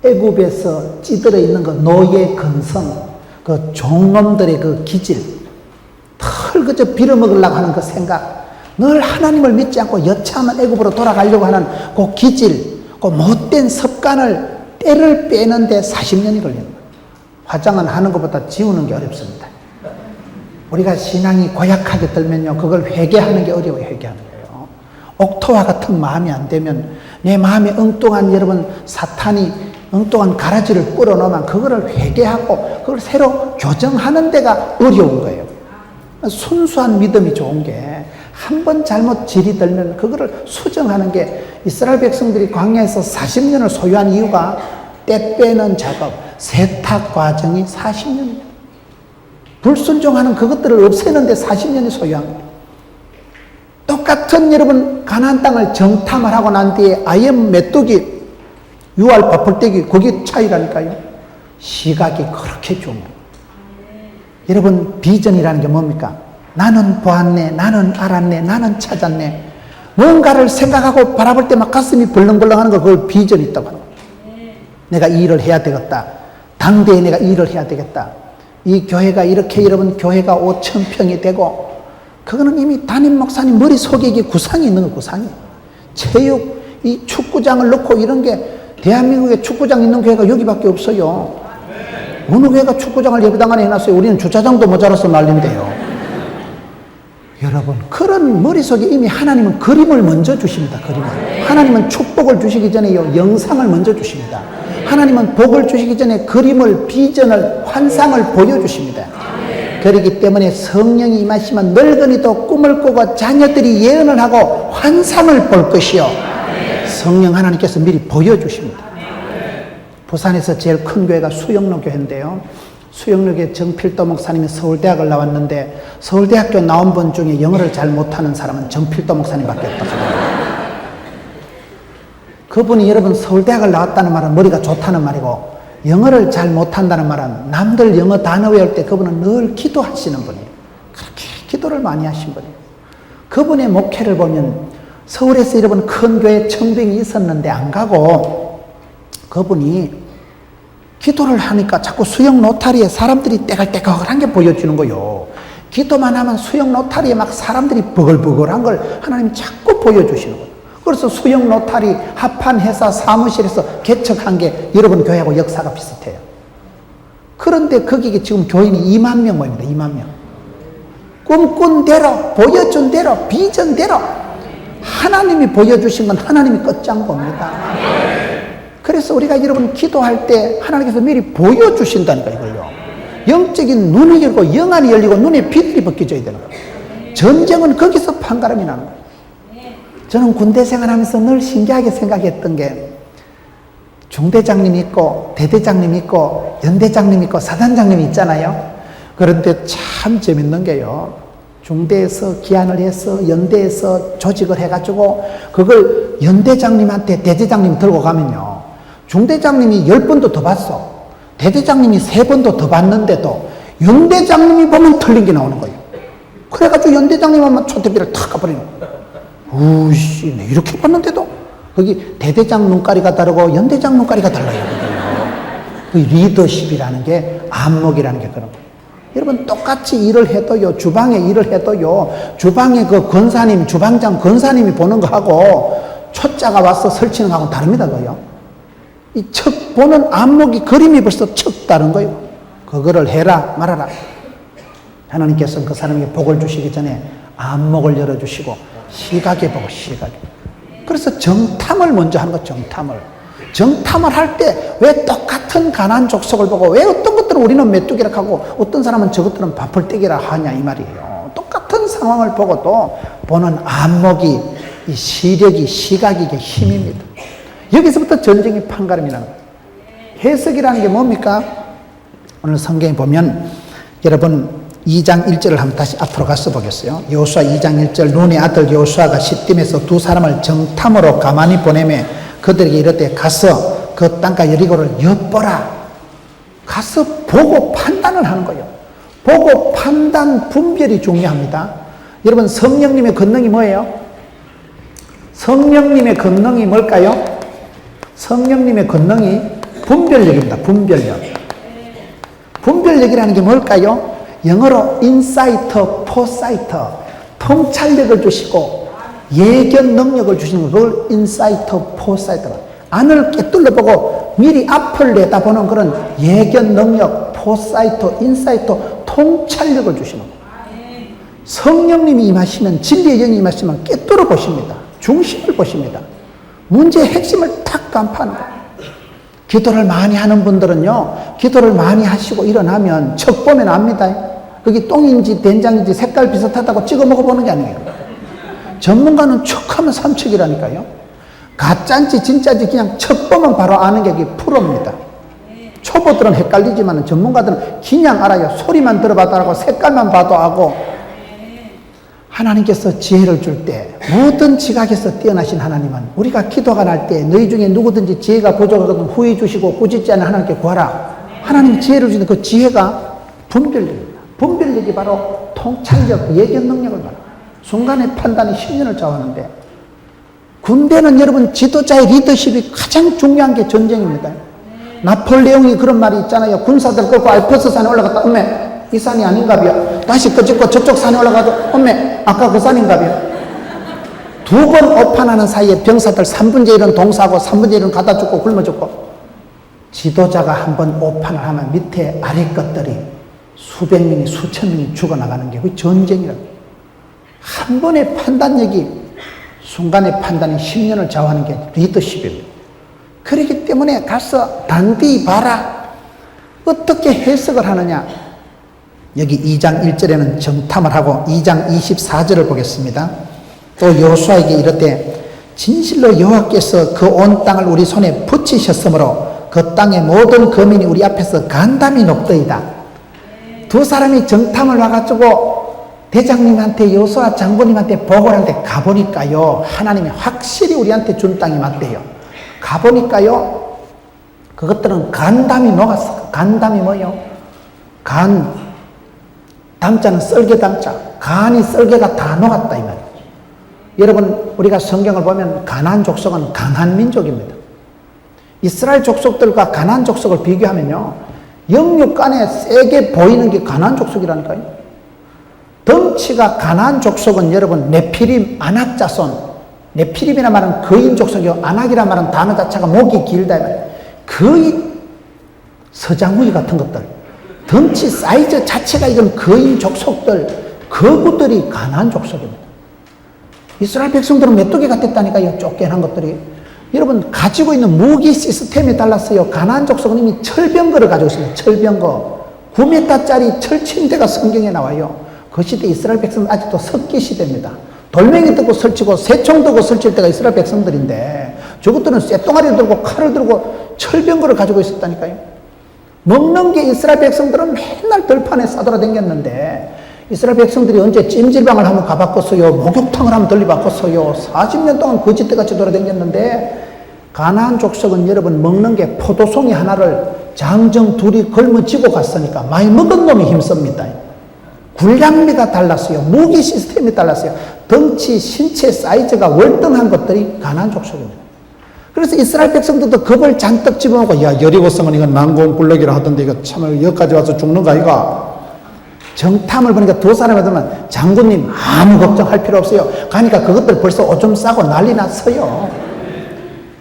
애굽에서 찌들어 있는 그 노예 근성, 그 종놈들의 그 기질, 털 그저 빌어먹으려고 하는 그 생각, 늘 하나님을 믿지 않고 여차하면 애굽으로 돌아가려고 하는 그 기질, 그 못된 습관을 때를 빼는데 40년이 걸리는 거예요. 화장은 하는 것보다 지우는 게 어렵습니다. 우리가 신앙이 고약하게 들면요, 그걸 회개하는 게 어려워요. 회개하는 거예요. 옥토와 같은 마음이 안 되면 내 마음에 엉뚱한 여러분 사탄이 엉뚱한 가라지를 뿌려놓으면 그거를 회개하고 그걸 새로 교정하는 데가 어려운 거예요. 순수한 믿음이 좋은 게 한 번 잘못 질이 들면 그거를 수정하는 게 이스라엘 백성들이 광야에서 40년을 소유한 이유가 때 빼는 작업, 세탁 과정이 40년이에요. 불순종하는 그것들을 없애는데 40년이 소요한 거예요. 똑같은 여러분 가나안 땅을 정탐을 하고 난 뒤에 아이엠 메뚜기, 유알 밥풀떼기 거기 차이라니까요. 시각이 그렇게 중요해요. 여러분 비전이라는 게 뭡니까? 나는 보았네, 나는 알았네, 나는 찾았네. 뭔가를 생각하고 바라볼 때 막 가슴이 벌렁벌렁하는 거 그걸 비전이 있다고 하는 거예요. 내가 이 일을 해야 되겠다. 당대에 내가 이 일을 해야 되겠다. 이 교회가 이렇게 여러분 교회가 5,000평이 되고 그거는 이미 담임 목사님 머릿속에 이게 구상이 있는 거 구상이. 체육, 이 축구장을 넣고 이런 게 대한민국에 축구장 있는 교회가 여기밖에 없어요. 어느 교회가 축구장을 예배당 안에 해놨어요. 우리는 주차장도 모자라서 난린데요. 여러분, 그런 머릿속에 이미 하나님은 그림을 먼저 주십니다. 그림을. 하나님은 축복을 주시기 전에요, 영상을 먼저 주십니다. 하나님은 복을 주시기 전에 그림을, 비전을, 환상을 보여주십니다. 그렇기 때문에 성령이 임하시면 늙은이도 꿈을 꾸고 자녀들이 예언을 하고 환상을 볼 것이요, 성령 하나님께서 미리 보여주십니다. 부산에서 제일 큰 교회가 수영로 교회인데요, 수영로교회 정필도 목사님이 서울대학을 나왔는데 서울대학교 나온 분 중에 영어를 잘 못하는 사람은 정필도 목사님밖에 없다고 합니다. 그분이 여러분 서울대학을 나왔다는 말은 머리가 좋다는 말이고, 영어를 잘 못한다는 말은 남들 영어 단어 외울 때 그분은 늘 기도하시는 분이에요. 그렇게 기도를 많이 하신 분이에요. 그분의 목회를 보면 서울에서 여러분 큰 교회 청빙이 있었는데 안 가고, 그분이 기도를 하니까 자꾸 수영 노타리에 사람들이 떼글떼글한 게 보여지는 거요. 기도만 하면 수영 노타리에 막 사람들이 버글버글한 걸 하나님이 자꾸 보여주시는 거예요. 그래서 수영 노타리 합한 회사 사무실에서 개척한 게 여러분 교회하고 역사가 비슷해요. 그런데 거기에 지금 교인이 2만 명 모입니다. 2만 명. 꿈꾼 대로, 보여준 대로, 비전대로 하나님이 보여주신 건 하나님이 끝장봅니다. 그래서 우리가 여러분 기도할 때 하나님께서 미리 보여주신다니까, 이걸요. 영적인 눈이 열리고 영안이 열리고 눈에 빛이 벗겨져야 되는 거예요. 전쟁은 거기서 판가름이 나는 거예요. 저는 군대 생활하면서 늘 신기하게 생각했던 게, 중대장님 있고 대대장님 있고 연대장님 있고 사단장님이 있잖아요. 그런데 참 재밌는 게요, 중대에서 기한을 해서 연대에서 조직을 해가지고 그걸 연대장님한테 대대장님이 들고 가면요, 중대장님이 10번도 더 봤어. 대대장님이 3번도 더 봤는데도 연대장님이 보면 틀린 게 나오는 거예요. 그래가지고 연대장님 하면 초대비를 탁 가버리는 거예요. 우씨, 내 이렇게 봤는데도? 거기 대대장 눈가리가 다르고 연대장 눈가리가 달라요. 그 리더십이라는 게, 안목이라는 게 그런 거예요. 여러분, 똑같이 일을 해도요, 주방에 일을 해도요, 주방에 그 권사님, 주방장 권사님이 보는 거하고 초짜가 와서 설치는 거하고 다릅니다, 그요. 이 척 보는 안목이, 그림이 벌써 척 다른 거예요. 그거를 해라 말아라. 하나님께서는 그 사람에게 복을 주시기 전에 안목을 열어주시고 시각에 보고, 시각에. 그래서 정탐을 먼저 하는 거, 정탐을 할 때 왜 똑같은 가나안 족속을 보고 왜 어떤 것들은 우리는 메뚜기라 하고 어떤 사람은 저것들은 바풀떼기라 하냐, 이 말이에요. 똑같은 상황을 보고도 보는 안목이, 이 시력이, 시각이, 이게 힘입니다. 여기서부터 전쟁이 판가름이 나는 거예요. 해석이라는 게 뭡니까? 오늘 성경에 보면 여러분 2장 1절을 한번 다시 앞으로 가서 보겠어요. 여호수아 2장 1절, 눈의 아들 여호수아가 시딤에서 2 사람을 정탐으로 가만히 보내매 그들에게 이르되 가서 그 땅과 여리고를 엿보라. 가서 보고 판단을 하는 거예요. 보고 판단, 분별이 중요합니다. 여러분, 성령님의 권능이 뭐예요? 성령님의 권능이 뭘까요? 성령님의 권능이 분별력입니다. 분별력. 분별력이라는 게 뭘까요? 영어로 인사이터, 포사이터, 통찰력을 주시고 예견 능력을 주시는 걸 인사이터, 포사이터. 안을 깨뚫려 보고 미리 앞을 내다보는 그런 예견 능력, 포사이터, 인사이터, 통찰력을 주시는 거예요. 성령님이 임하시면, 진리의 영이 임하시면 깨뚫어 보십니다. 중심을 보십니다. 문제의 핵심을 탁 간파하는 거예요. 기도를 많이 하는 분들은요, 기도를 많이 하시고 일어나면 척 보면 압니다. 그게 똥인지 된장인지 색깔 비슷하다고 찍어 먹어보는 게 아니에요. 전문가는 척하면 삼척이라니까요. 가짜인지 진짜인지 그냥 척 보면 바로 아는 게 프로입니다. 초보들은 헷갈리지만 전문가들은 그냥 알아요. 소리만 들어봐도 알고 색깔만 봐도 알고. 하나님께서 지혜를 줄 때, 모든 지각에서 뛰어나신 하나님은 우리가 기도가 날 때 너희 중에 누구든지 지혜가 부족하거든 후히 주시고 꾸짖지 않는 하나님께 구하라. 하나님이 지혜를 주시는 그 지혜가 분별력입니다. 분별력이 바로 통찰력, 예견 능력을 말합니다. 순간의 판단이 10년을 좌우하는데, 군대는 여러분 지도자의 리더십이 가장 중요한 게 전쟁입니다. 나폴레옹이 그런 말이 있잖아요. 군사들 끌고 알프스 산에 올라갔다, 엄매 이 산이 아닌가벼. 다시 끄집고 저쪽 산에 올라가도 엄매 아까 그 산인가벼. 2번 오판하는 사이에 병사들 3분의 1은 동사하고 3분의 1은 가다 죽고 굶어 죽고. 지도자가 한번 오판을 하면 밑에 아래 것들이 수백 명이 수천 명이 죽어나가는 게 그 전쟁이라고. 한 번의 판단력이 순간의 판단이 10년을 좌우하는 게 리더십입니다. 그렇기 때문에 가서 단디 봐라. 어떻게 해석을 하느냐. 여기 2장 1절에는 정탐을 하고 2장 24절을 보겠습니다. 또 여호수아에게 이르되 진실로 여호와께서 그 온 땅을 우리 손에 붙이셨으므로 그 땅의 모든 거민이 우리 앞에서 간담이 높더이다. 두 사람이 정탐을 와가지고 대장님한테 여호수아 장군님한테 보고를 하는데 가보니까요, 하나님이 확실히 우리한테 준 땅이 맞대요. 가보니까요, 그것들은 간담이 녹았어. 간담이 뭐요? 간, 담자는 썰개 담자. 간이 썰개가 다 녹았다 이 말이에요. 여러분, 우리가 성경을 보면 가나안 족속은 강한 민족입니다. 이스라엘 족속들과 가나안 족속을 비교하면요, 영육간에 세게 보이는 게 가나안 족속이라니까요. 덩치가 가나안 족속은 여러분 네피림 아낙 자손, 네피림이란 말은 거인 족속이요, 아낙이란 말은 단어 자체가 목이 길다 이 말이에요. 거의 서장훈이 같은 것들, 덩치 사이즈 자체가 이건 거인 족속들, 거구들이 가나안 족속입니다. 이스라엘 백성들은 메뚜기 같았다니까요. 쫓겨난 것들이. 여러분, 가지고 있는 무기 시스템이 달랐어요. 가나안 족속은 이미 철병거를 가지고 있습니다. 철병거. 9m짜리 철침대가 성경에 나와요. 그 시대 이스라엘 백성은 아직도 석기 시대입니다. 돌멩이 들고 설치고 새총 들고 설칠 때가 이스라엘 백성들인데 저것들은 쇠똥아리 들고 칼을 들고 철병거를 가지고 있었다니까요. 먹는 게 이스라엘 백성들은 맨날 들판에 싸돌아다녔는데 이스라엘 백성들이 언제 찜질방을 한번 가봤겠어요? 목욕탕을 한번 들려봤겠어요? 40년 동안 거짓대같이 돌아다녔는데 가나안 족속은 여러분 먹는 게 포도송이 하나를 장정 둘이 걸머쥐고 갔으니까 많이 먹은 놈이 힘씁니다. 군량미가 달랐어요. 무기 시스템이 달랐어요. 덩치, 신체 사이즈가 월등한 것들이 가나안 족속입니다. 그래서 이스라엘 백성들도 겁을 잔뜩 집어먹고, 야, 여리고성은 이건 난공불락이라 하던데 이거 참 여기까지 와서 죽는 거 아이가? 정탐을 보니까 두 사람이 들면 장군님 아무 걱정할 필요 없어요. 가니까 그것들 벌써 오줌 싸고 난리 났어요.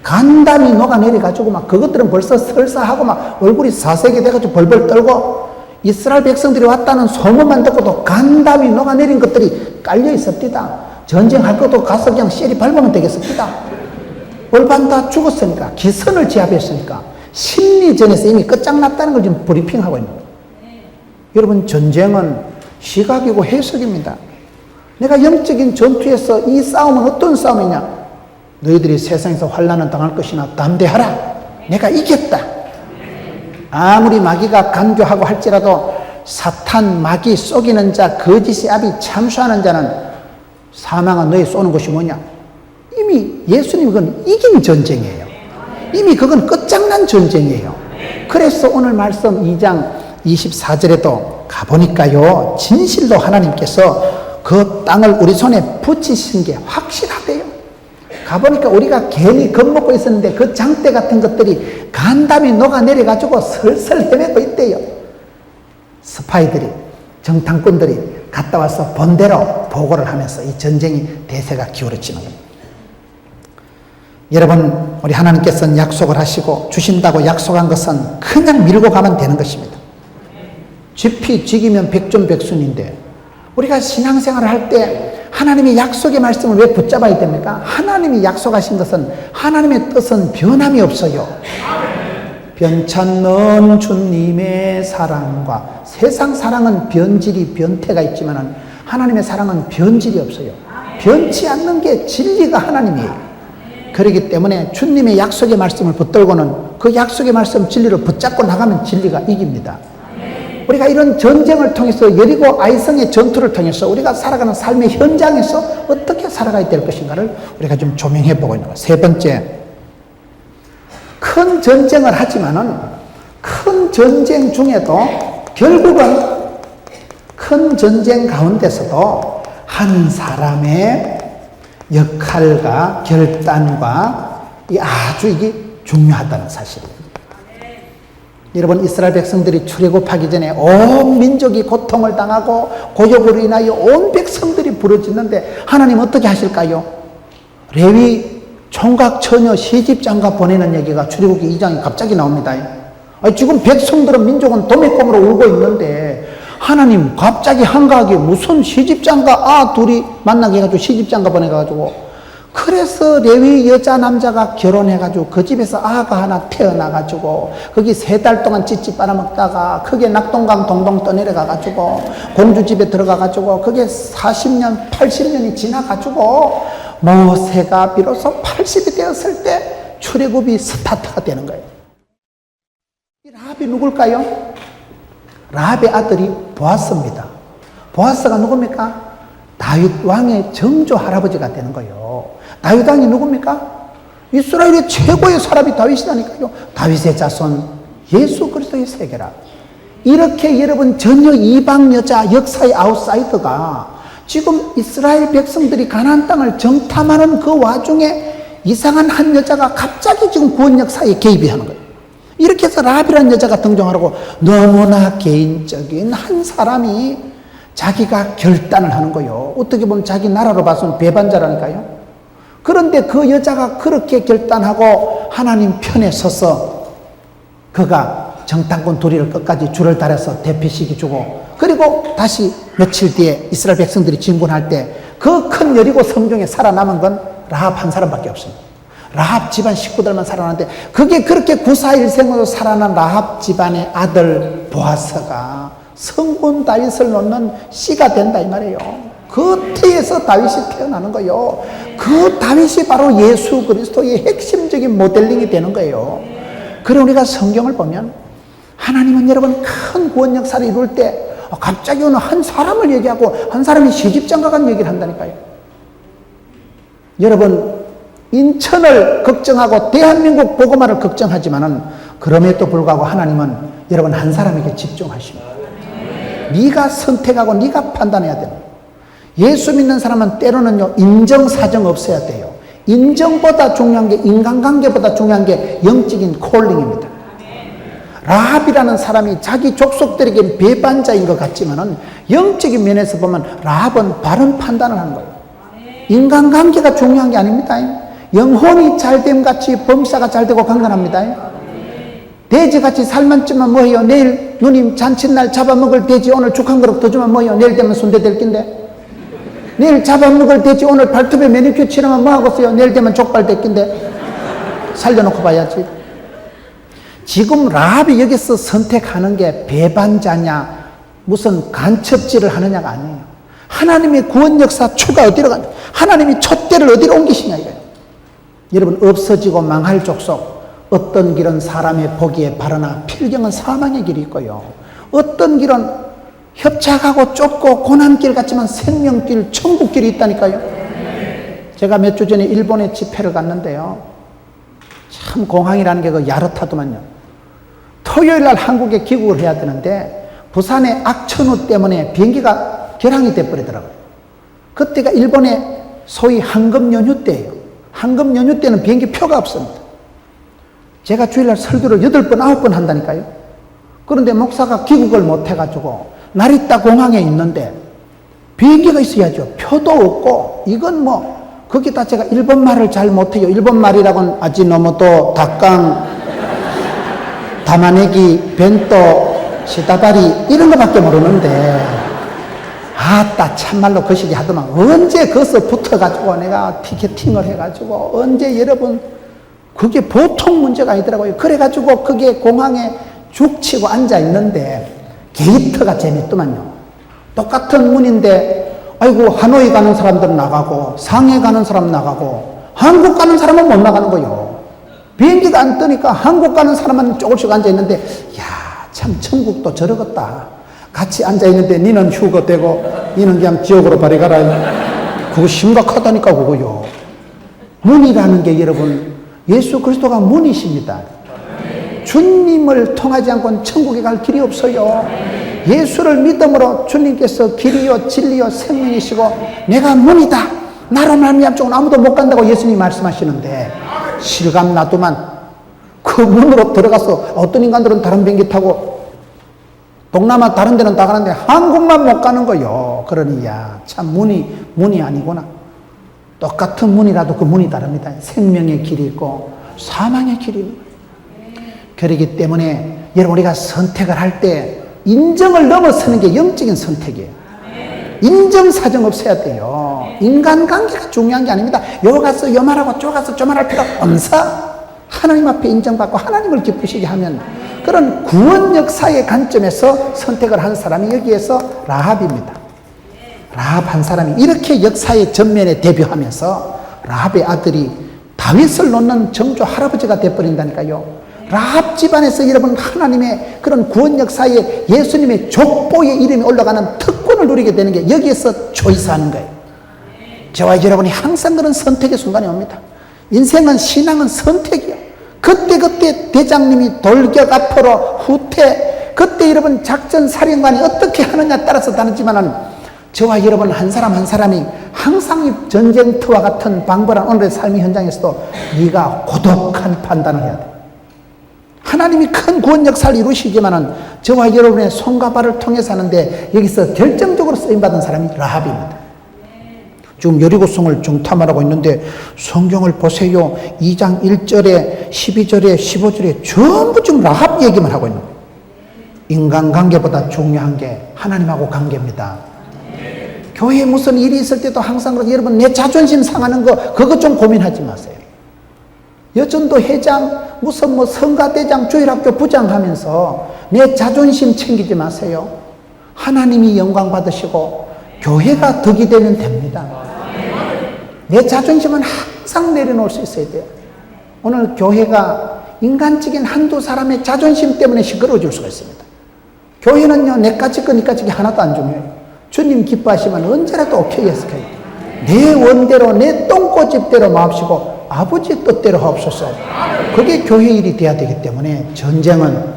간담이 녹아내려가지고 막 그것들은 벌써 설사하고 막 얼굴이 사색이 돼가지고 벌벌 떨고 이스라엘 백성들이 왔다는 소문만 듣고도 간담이 녹아내린 것들이 깔려 있었디다. 전쟁할 것도 가서 그냥 씰이 밟으면 되겠습니다. 얼반 다 죽었으니까, 기선을 제압했으니까 심리전에서 이미 끝장났다는 걸 지금 브리핑하고 있는 거예요. 여러분, 전쟁은 시각이고 해석입니다. 내가 영적인 전투에서 이 싸움은 어떤 싸움이냐? 너희들이 세상에서 환난을 당할 것이나 담대하라. 내가 이겼다. 아무리 마귀가 간교하고 할지라도 사탄, 마귀, 속이는 자, 거짓의 아비, 참수하는 자는 사망은 너희 쏘는 것이 뭐냐? 이미 예수님 그건 이긴 전쟁이에요. 이미 그건 끝장난 전쟁이에요. 그래서 오늘 말씀 2장 24절에도 가보니까요, 진실로 하나님께서 그 땅을 우리 손에 붙이신 게 확실하대요. 가보니까 우리가 괜히 겁먹고 있었는데 그 장대 같은 것들이 간담이 녹아내려가지고 설설 헤매고 있대요. 스파이들이, 정탐꾼들이 갔다 와서 본대로 보고를 하면서 이 전쟁이 대세가 기울어지는 겁니다. 여러분, 우리 하나님께서는 약속을 하시고 주신다고 약속한 것은 그냥 밀고 가면 되는 것입니다. 쥐피 백전백순인데 우리가 신앙생활을 할 때 하나님의 약속의 말씀을 왜 붙잡아야 됩니까? 하나님이 약속하신 것은, 하나님의 뜻은 변함이 없어요. 변찮는 주님의 사랑과, 세상 사랑은 변질이, 변태가 있지만 하나님의 사랑은 변질이 없어요. 변치 않는 게 진리가 하나님이에요. 그렇기 때문에 주님의 약속의 말씀을 붙들고는 그 약속의 말씀 진리를 붙잡고 나가면 진리가 이깁니다. 우리가 이런 전쟁을 통해서, 여리고 아이성의 전투를 통해서 우리가 살아가는 삶의 현장에서 어떻게 살아가야 될 것인가를 우리가 좀 조명해 보고 있는 거예요. 세 번째, 큰 전쟁을 하지만은 큰 전쟁 중에도 결국은 큰 전쟁 가운데서도 한 사람의 역할과 결단과 아주 이게 중요하다는 사실이에요. 여러분, 이스라엘 백성들이 출애굽하기 전에 온 민족이 고통을 당하고 고역으로 인하여 온 백성들이 부르짖는데 하나님 어떻게 하실까요? 레위 총각 처녀 시집장가 보내는 얘기가 출애굽기 2장에 갑자기 나옵니다. 지금 백성들은, 민족은 도매금으로 울고 있는데 하나님 갑자기 한가하게 무슨 시집장가 둘이 만나게 해가지고 시집장가 보내가지고 그래서 레위 여자 남자가 결혼해가지고 그 집에서 아가 하나 태어나가지고 거기 3달 동안 찌찌 빨아먹다가 그게 낙동강 동동 떠내려가가지고 공주집에 들어가가지고 그게 40년 80년이 지나가지고 모세가 비로소 80이 되었을 때 출애굽이 스타트가 되는 거예요. 이 라합이 누굴까요? 라합의 아들이 보아스입니다. 보아스가 누굽니까? 다윗 왕의 정조 할아버지가 되는 거예요. 다윗 왕이 누굽니까? 이스라엘의 최고의 사람이 다윗이라니까요. 다윗의 자손 예수 그리스도의 세계라. 이렇게 여러분 전혀 이방 여자 역사의 아웃사이더가 지금 이스라엘 백성들이 가나안 땅을 정탐하는 그 와중에 이상한 한 여자가 갑자기 지금 구원 역사에 개입이 하는 거예요. 이렇게 해서 라합이라는 여자가 등장하고 너무나 개인적인 한 사람이 자기가 결단을 하는 거예요. 어떻게 보면 자기 나라로 봐서는 배반자라니까요. 그런데 그 여자가 그렇게 결단하고 하나님 편에 서서 그가 정탐꾼 도리를 끝까지 줄을 달아서 대피시키 주고 그리고 다시 며칠 뒤에 이스라엘 백성들이 진군할 때 그 큰 여리고 성중에 살아남은 건 라합 한 사람밖에 없습니다. 라합 집안 식구들만 살아났는데 그게 그렇게 구사일생으로 살아난 라합 집안의 아들 보아스가 성군 다윗을 놓는 씨가 된다 이 말이에요. 그 태에서 다윗이 태어나는 거예요. 그 다윗이 바로 예수 그리스도의 핵심적인 모델링이 되는 거예요. 그래 우리가 성경을 보면 하나님은 여러분 큰 구원 역사를 이룰 때 갑자기 어느 한 사람을 얘기하고 한 사람이 시집장가 간 얘기를 한다니까요. 여러분 인천을 걱정하고 대한민국 복음화를 걱정하지만은 그럼에도 불구하고 하나님은 여러분 한 사람에게 집중하십니다. 네가 선택하고 네가 판단해야 됩니다. 예수 믿는 사람은 때로는요 인정사정 없어야 돼요. 인정보다 중요한 게 인간관계보다 중요한 게 영적인 콜링입니다. 라합이라는 사람이 자기 족속들에게 배반자인 것 같지만은 영적인 면에서 보면 라합은 바른 판단을 하는 거예요. 인간관계가 중요한 게 아닙니다. 영혼이 잘됨 같이 범사가 잘되고 강건합니다. 돼지같이 살만 찌면 뭐해요? 내일 누님 잔칫날 잡아먹을 돼지 오늘 죽 한 그릇 더 주면 뭐해요? 내일 되면 순대 될 낀데. 내일 잡아먹을 돼지 오늘 발톱에 매니큐어 칠하면 뭐하겠어요? 내일 되면 족발 될 낀데. 살려놓고 봐야지. 지금 라합이 여기서 선택하는 게 배반자냐 무슨 간첩질을 하느냐가 아니에요. 하나님의 구원 역사 추가 어디로 가냐, 하나님이 촛대를 어디로 옮기시냐 이거예요. 여러분 없어지고 망할 족속 어떤 길은 사람의 보기에 바르나 필경은 사망의 길이 있고요. 어떤 길은 협착하고 좁고 고난길 같지만 생명길 천국길이 있다니까요. 제가 몇 주 전에 일본에 집회를 갔는데요. 참 공항이라는 게 그 야릇하더만요. 토요일 날 한국에 귀국을 해야 되는데 부산의 악천후 때문에 비행기가 결항이 돼버리더라고요. 그때가 일본의 소위 황금 연휴 때예요. 황금 연휴 때는 비행기 표가 없습니다. 제가 주일날 설교를 8번, 9번 한다니까요. 그런데 목사가 귀국을 못해가지고 나리타 공항에 있는데 비행기가 있어야죠. 표도 없고 이건 뭐 거기다 제가 일본말을 잘 못해요. 일본말이라고는 아지노모토, 닭강, 다마네기, 벤또, 시다바리 이런 거밖에 모르는데 아따 참말로 그 시기 하더만 언제 거기서 붙어가지고 내가 티켓팅을 해가지고 언제 여러분 그게 보통 문제가 아니더라고요. 그래가지고 그게 공항에 죽치고 앉아있는데 게이트가 재밌더만요. 똑같은 문인데 아이고 하노이 가는 사람들은 나가고 상해 가는 사람 나가고 한국 가는 사람은 못 나가는 거예요. 비행기가 안 뜨니까 한국 가는 사람은 조금씩 앉아있는데 야 참 천국도 저러겠다. 같이 앉아있는데 니는 휴거되고 니는 그냥 지옥으로 발이 가라. 그거 심각하다니까 그거요. 문이라는 게 여러분 예수 그리스도가 문이십니다. 주님을 통하지 않고는 천국에 갈 길이 없어요. 예수를 믿음으로 주님께서 길이요 진리요 생명이시고 내가 문이다. 나로 말미암아 쪽은 아무도 못 간다고 예수님이 말씀하시는데 실감 나도만 그 문으로 들어가서 어떤 인간들은 다른 비행기 타고 동남아 다른 데는 다 가는데 한국만 못 가는 거요. 그러니 야 참 문이 아니구나. 똑같은 문이라도 그 문이 다릅니다. 생명의 길이 있고 사망의 길이 있고. 그렇기 때문에 여러분 우리가 선택을 할 때 인정을 넘어서는 게 영적인 선택이에요. 인정사정 없어야 돼요. 인간관계가 중요한 게 아닙니다. 요 가서 요 말하고 저 가서 저 말할 필요 없어. 하나님 앞에 인정받고 하나님을 기쁘시게 하면, 그런 구원 역사의 관점에서 선택을 한 사람이 여기에서 라합입니다. 라합 한 사람이 이렇게 역사의 전면에 데뷔하면서 라합의 아들이 다윗을 놓는 정조 할아버지가 되어버린다니까요. 라합 집안에서 여러분 하나님의 그런 구원 역사에 예수님의 족보의 이름이 올라가는 특권을 누리게 되는 게 여기에서 초이스하는 거예요. 저와 여러분이 항상 그런 선택의 순간이 옵니다. 인생은, 신앙은 선택이에요. 그때 대장님이 돌격 앞으로 후퇴, 그때 여러분 작전 사령관이 어떻게 하느냐 따라서 다르지만은, 저와 여러분 한 사람 한 사람이 항상 이 전쟁터와 같은 방불한 오늘의 삶의 현장에서도 네가 고독한 판단을 해야 돼. 하나님이 큰 구원 역사를 이루시지만은 저와 여러분의 손과 발을 통해서 하는데, 여기서 결정적으로 쓰임받은 사람이 라합입니다. 지금 여리고성을 중탐하고 있는데 성경을 보세요. 2장 1절에 12절에 15절에 전부 지금 라합 얘기만 하고 있는 거예요. 인간관계보다 중요한 게 하나님하고 관계입니다. 교회에 무슨 일이 있을 때도 항상 그렇게, 여러분 내 자존심 상하는 거 그거 좀 고민하지 마세요. 여전도 회장, 무슨 뭐 성가대장, 주일학교 부장 하면서 내 자존심 챙기지 마세요. 하나님이 영광 받으시고 교회가 덕이 되면 됩니다. 내 자존심은 항상 내려놓을 수 있어야 돼요. 오늘 교회가 인간적인 한두 사람의 자존심 때문에 시끄러워질 수가 있습니다. 교회는요, 내까지 거 니까지 거 하나도 안 중요해요. 주님 기뻐하시면 언제라도 오케이 했을까요? 내 원대로, 내 똥꼬집대로 마옵시고 아버지 뜻대로 하옵소서. 그게 교회 일이 돼야 되기 때문에, 전쟁은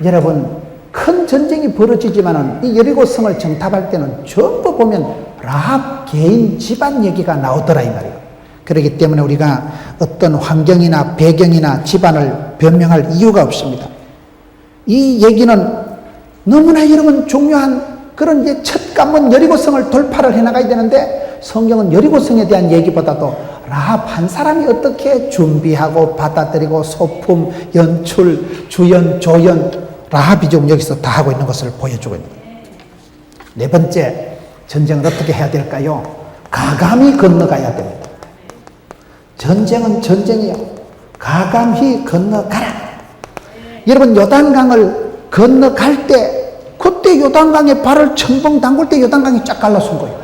여러분 큰 전쟁이 벌어지지만은 이 여리고성을 정탐할 때는 전부 보면 라합 개인 집안 얘기가 나오더라 이 말이에요. 그렇기 때문에 우리가 어떤 환경이나 배경이나 집안을 변명할 이유가 없습니다. 이 얘기는 너무나 여러분 중요한 그런 이제 첫 관문 여리고성을 돌파를 해나가야 되는데, 성경은 여리고성에 대한 얘기보다도 라합 한 사람이 어떻게 준비하고 받아들이고 소품, 연출, 주연, 조연, 라합이 지금 여기서 다 하고 있는 것을 보여주고 있는 거예요. 네 번째, 전쟁을 어떻게 해야 될까요? 가감히 건너가야 됩니다. 전쟁은 전쟁이에요. 가감히 건너가라. 여러분 요단강을 건너갈 때, 그때 요단강에 발을 첨벙 담글 때 요단강이 쫙 갈라선 거예요.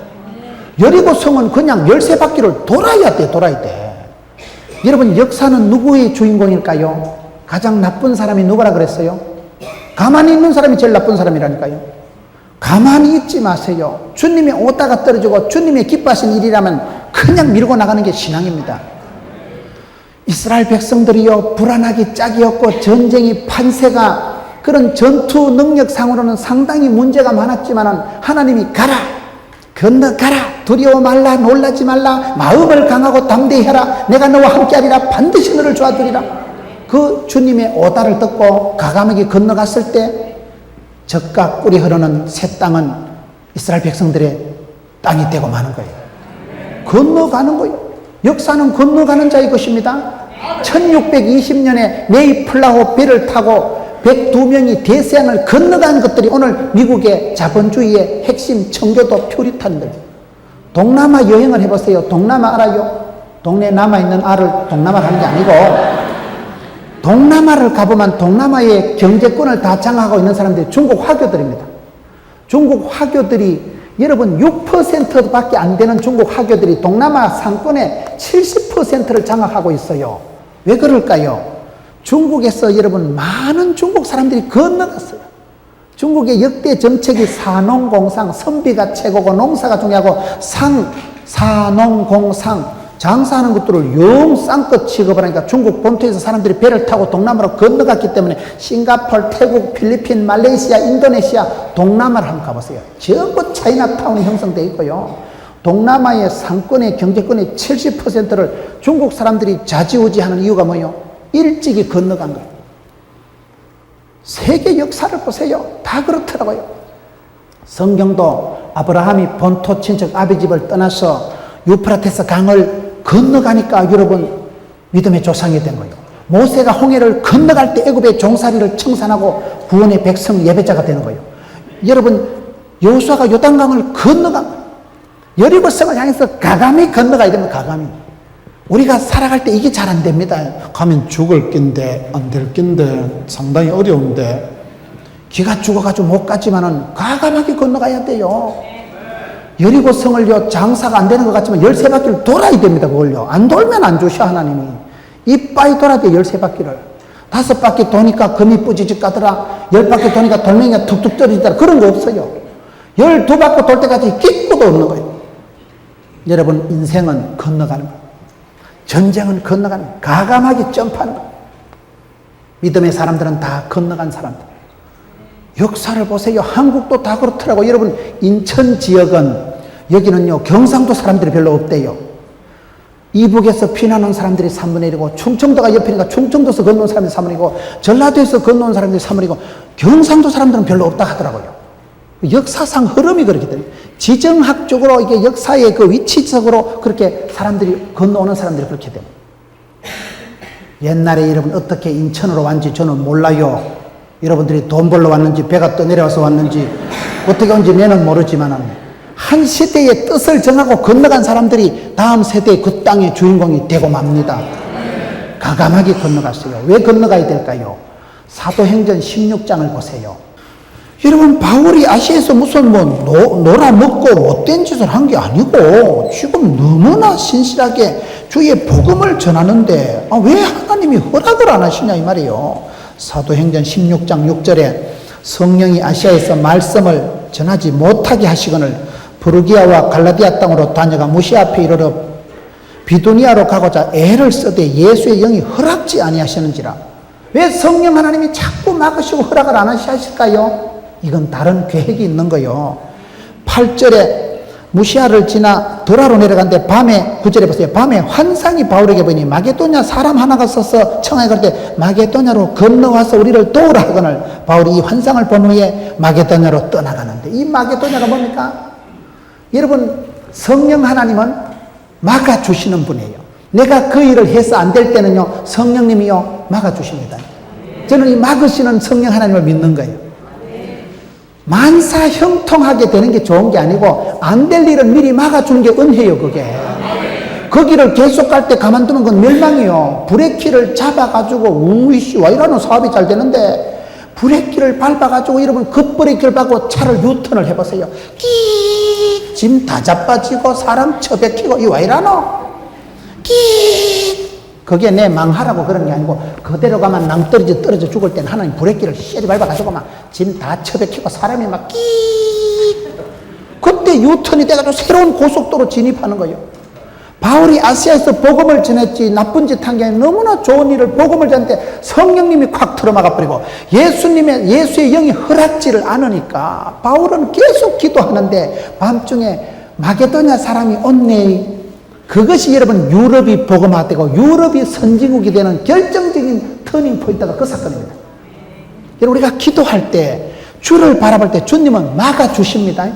여리고성은 그냥 13바퀴를 돌아야 돼, 돌아야 돼. 여러분 역사는 누구의 주인공일까요? 가장 나쁜 사람이 누구라 그랬어요? 가만히 있는 사람이 제일 나쁜 사람이라니까요. 가만히 있지 마세요. 주님이 오다가 떨어지고 주님의 기뻐하신 일이라면 그냥 밀고 나가는 게 신앙입니다. 이스라엘 백성들이요, 불안하기 짝이 없고 전쟁이 판세가 그런 전투 능력상으로는 상당히 문제가 많았지만은 하나님이 가라, 건너가라, 두려워 말라, 놀라지 말라, 마음을 강하고 담대히 해라, 내가 너와 함께하리라, 반드시 너를 도와주리라. 그 주님의 오다를 듣고 가감하게 건너갔을 때 젖과 꿀이 흐르는 새 땅은 이스라엘 백성들의 땅이 되고 마는 거예요. 건너가는 거예요. 역사는 건너가는 자의 것입니다. 1620년에 메이플라워 배를 타고 102명이 대서양을 건너간 것들이 오늘 미국의 자본주의의 핵심 청교도 퓨리탄들. 동남아 여행을 해보세요. 동남아 알아요? 동네 남아있는 알을 동남아 가는 게 아니고, 동남아를 가보면 동남아의 경제권을 다 장악하고 있는 사람들이 중국 화교들입니다. 중국 화교들이 여러분 6%밖에 안 되는 중국 화교들이 동남아 상권의 70%를 장악하고 있어요. 왜 그럴까요? 중국에서 여러분 많은 중국 사람들이 건너갔어요. 중국의 역대 정책이 사농공상, 선비가 최고고 농사가 중요하고 사농공상, 장사하는 것들을 영 쌍껏 취급을 하니까 중국 본토에서 사람들이 배를 타고 동남아로 건너갔기 때문에 싱가포르, 태국, 필리핀, 말레이시아, 인도네시아, 동남아를 한번 가보세요. 전부 차이나타운이 형성되어 있고요. 동남아의 상권의 경제권의 70%를 중국 사람들이 좌지우지하는 이유가 뭐예요? 일찍이 건너간 거예요. 세계 역사를 보세요. 다 그렇더라고요. 성경도 아브라함이 본토 친척 아비 집을 떠나서 유프라테스 강을 건너가니까 여러분 믿음의 조상이 된 거예요. 모세가 홍해를 건너갈 때 애굽의 종살이를 청산하고 구원의 백성 예배자가 되는 거예요. 여러분, 여호수아가 요단강을 건너가 여리고성을 향해서 가감히 건너가야 됩니다. 가감히. 우리가 살아갈 때 이게 잘 안 됩니다. 가면 죽을 낀데 안 될 낀데 상당히 어려운데 기가 죽어가지고 못 갔지만은 가감하게 건너가야 돼요. 여리고성을요, 장사가 안 되는 것 같지만 13바퀴를 돌아야 됩니다. 그걸요. 안 돌면 안 주셔, 하나님이. 이빠이 돌아야 돼, 13바퀴를. 5바퀴 도니까 금이 뿌지직 가더라. 10바퀴 도니까 돌멩이가 툭툭 떨어지더라. 그런 거 없어요. 12바퀴 돌 때까지 끼고도 없는 거예요. 여러분, 인생은 건너가는 거예요. 전쟁은 건너가는 거예요. 가감하게 점프하는 거예요. 믿음의 사람들은 다 건너간 사람들. 역사를 보세요. 한국도 다 그렇더라고요. 여러분, 인천 지역은, 여기는요, 경상도 사람들이 별로 없대요. 이북에서 피난온 사람들이 3분의 1이고, 충청도가 옆이니까 충청도에서 건너온 사람들이 3분의 1이고, 전라도에서 건너온 사람들이 3분의 1이고, 경상도 사람들은 별로 없다 하더라고요. 역사상 흐름이 그렇게 돼요. 지정학적으로, 이게 역사의 그 위치적으로 그렇게 사람들이, 건너오는 사람들이 그렇게 돼요. 옛날에 여러분 어떻게 인천으로 왔는지 저는 몰라요. 여러분들이 돈 벌러 왔는지 배가 떠내려와서 왔는지 어떻게 온지 내는 모르지만 한 시대의 뜻을 정하고 건너간 사람들이 다음 세대의 그 땅의 주인공이 되고 맙니다. 가감하게 건너갔어요. 왜 건너가야 될까요? 사도행전 16장을 보세요. 여러분, 바울이 아시아에서 무슨 놀아먹고 못된 짓을 한 게 아니고 지금 너무나 신실하게 주의 복음을 전하는데 왜 하나님이 허락을 안 하시냐 이 말이에요. 사도행전 16장 6절에 성령이 아시아에서 말씀을 전하지 못하게 하시거늘 부르기아와 갈라디아 땅으로 다녀가 무시아 앞에 이르러 비두니아로 가고자 애를 쓰되 예수의 영이 허락지 아니하시는지라. 왜 성령 하나님이 자꾸 막으시고 허락을 안 하실까요? 이건 다른 계획이 있는 거예요. 8절에 무시아를 지나 드라로 내려갔는데 밤에, 9절에 보세요. 밤에 환상이 바울에게 보이니 마게도냐 사람 하나가 서서 청하에 갈 때 마게도냐로 건너와서 우리를 도우라 하거늘 바울이 이 환상을 본 후에 마게도냐로 떠나가는데, 이 마게도냐가 뭡니까? 여러분, 성령 하나님은 막아주시는 분이에요. 내가 그 일을 해서 안 될 때는요, 성령님이요 막아주십니다. 저는 이 막으시는 성령 하나님을 믿는 거예요. 만사 형통하게 되는 게 좋은 게 아니고 안 될 일은 미리 막아주는 게 은혜요. 그게 거기를 계속 갈 때 가만두면 그건 멸망이요. 브레이크를 잡아가지고 우이씨 와 이러는 사업이 잘 되는데 브레이크를 밟아가지고 여러분 급브레이크를 밟고 차를 유턴을 해보세요. 끼 짐 다 자빠지고 사람 처박히고 이 와 이러노 끼. 그게 내 망하라고 그런 게 아니고 그대로 가면 떨어져 죽을 때는 하나님 브레이크를 세게 밟아가지고 막 짐 다 처박히고 사람이 막 끼. 그때 유턴이 돼가지고 새로운 고속도로 진입하는 거예요. 바울이 아시아에서 복음을 전했지 나쁜 짓 한 게 아니라 너무나 좋은 일을 복음을 전했는데 성령님이 콱 틀어막아 버리고 예수의 영이 허락지를 않으니까 바울은 계속 기도하는데 밤중에 마게도냐 사람이 온네. 그것이 여러분 유럽이 복음화되고 유럽이 선진국이 되는 결정적인 터닝 포인트가 그 사건입니다. 여러분, 우리가 기도할 때 주를 바라볼 때 주님은 막아주십니다.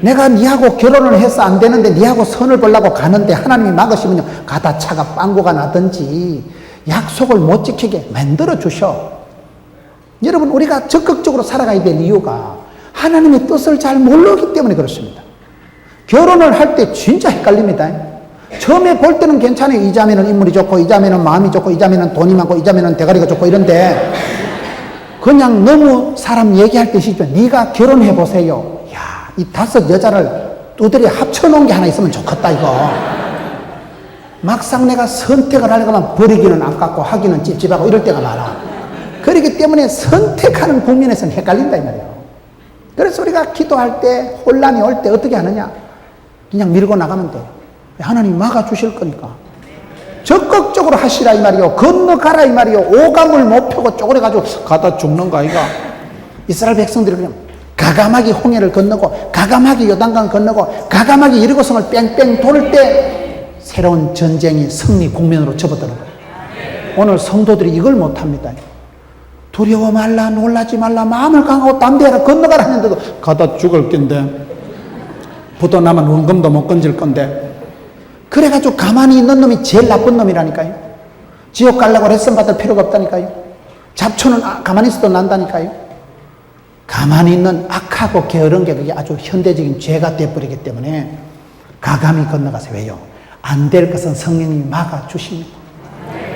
내가 니하고 결혼을 해서 안 되는데 니하고 선을 보려고 가는데 하나님이 막으시면요, 가다 차가 빵꾸가 나든지 약속을 못 지키게 만들어 주셔. 여러분, 우리가 적극적으로 살아가야 될 이유가 하나님의 뜻을 잘 모르기 때문에 그렇습니다. 결혼을 할 때 진짜 헷갈립니다. 처음에 볼 때는 괜찮아요. 이 자매는 인물이 좋고 이 자매는 마음이 좋고 이 자매는 돈이 많고 이 자매는 대가리가 좋고 이런데 그냥 너무 사람 얘기할 때 쉽죠. 네가 결혼해 보세요. 야, 이 5 여자를 두드려 합쳐놓은 게 하나 있으면 좋겠다 이거. 막상 내가 선택을 하려고 하면 버리기는 아깝고 하기는 찝찝하고 이럴 때가 많아. 그렇기 때문에 선택하는 국민에서는 헷갈린다 이 말이에요. 그래서 우리가 기도할 때 혼란이 올 때 어떻게 하느냐? 그냥 밀고 나가면 돼. 하나님이 막아주실 거니까. 적극적으로 하시라 이 말이요. 건너가라 이 말이요. 오감을 못 펴고 쪼그려가지고 가다 죽는 거 아이가. 이스라엘 백성들이 그냥 가감하게 홍해를 건너고 가감하게 요단강을 건너고 가감하게 여리고성을 뺑뺑 돌 때 새로운 전쟁이 승리 국면으로 접어드는 거예요. 오늘 성도들이 이걸 못합니다. 두려워 말라 놀라지 말라 마음을 강하고 담대하라 건너가라 했는데도 가다 죽을 낀데 부도나면 원금도 못 건질 건데 그래가지고 가만히 있는 놈이 제일 나쁜 놈이라니까요. 지옥 가려고 레슨 받을 필요가 없다니까요. 잡초는 가만히 있어도 난다니까요. 가만히 있는 악하고 게으른 게 그게 아주 현대적인 죄가 되어버리기 때문에 가감히 건너가세요. 왜요? 안 될 것은 성령님이 막아주십니다.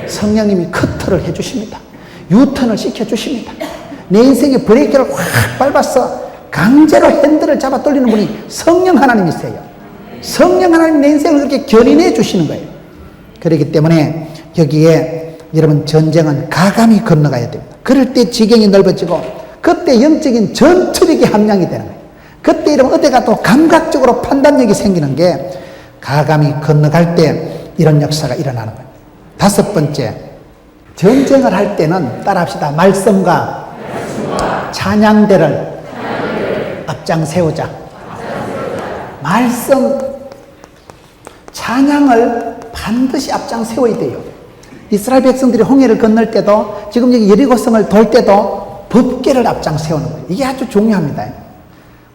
성령님이 커트를 해주십니다. 유턴을 시켜주십니다. 내 인생의 브레이크를 확 밟아서 강제로 핸들을 잡아 돌리는 분이 성령 하나님이세요. 성령 하나님이 내 인생을 그렇게 견인해 주시는 거예요. 그렇기 때문에 여기에 여러분 전쟁은 가감히 건너가야 됩니다. 그럴 때 지경이 넓어지고 그때 영적인 전투력이 함량이 되는 거예요. 그때 이러면 어디가 또 감각적으로 판단력이 생기는 게 가감히 건너갈 때 이런 역사가 일어나는 거예요. 다섯 번째, 전쟁을 할 때는 따라합시다. 말씀과 찬양대를 앞장 세우자. 말씀, 찬양을 반드시 앞장 세워야 돼요. 이스라엘 백성들이 홍해를 건널 때도 지금 여기 여리고성을 돌 때도 법궤를 앞장 세우는 거예요. 이게 아주 중요합니다.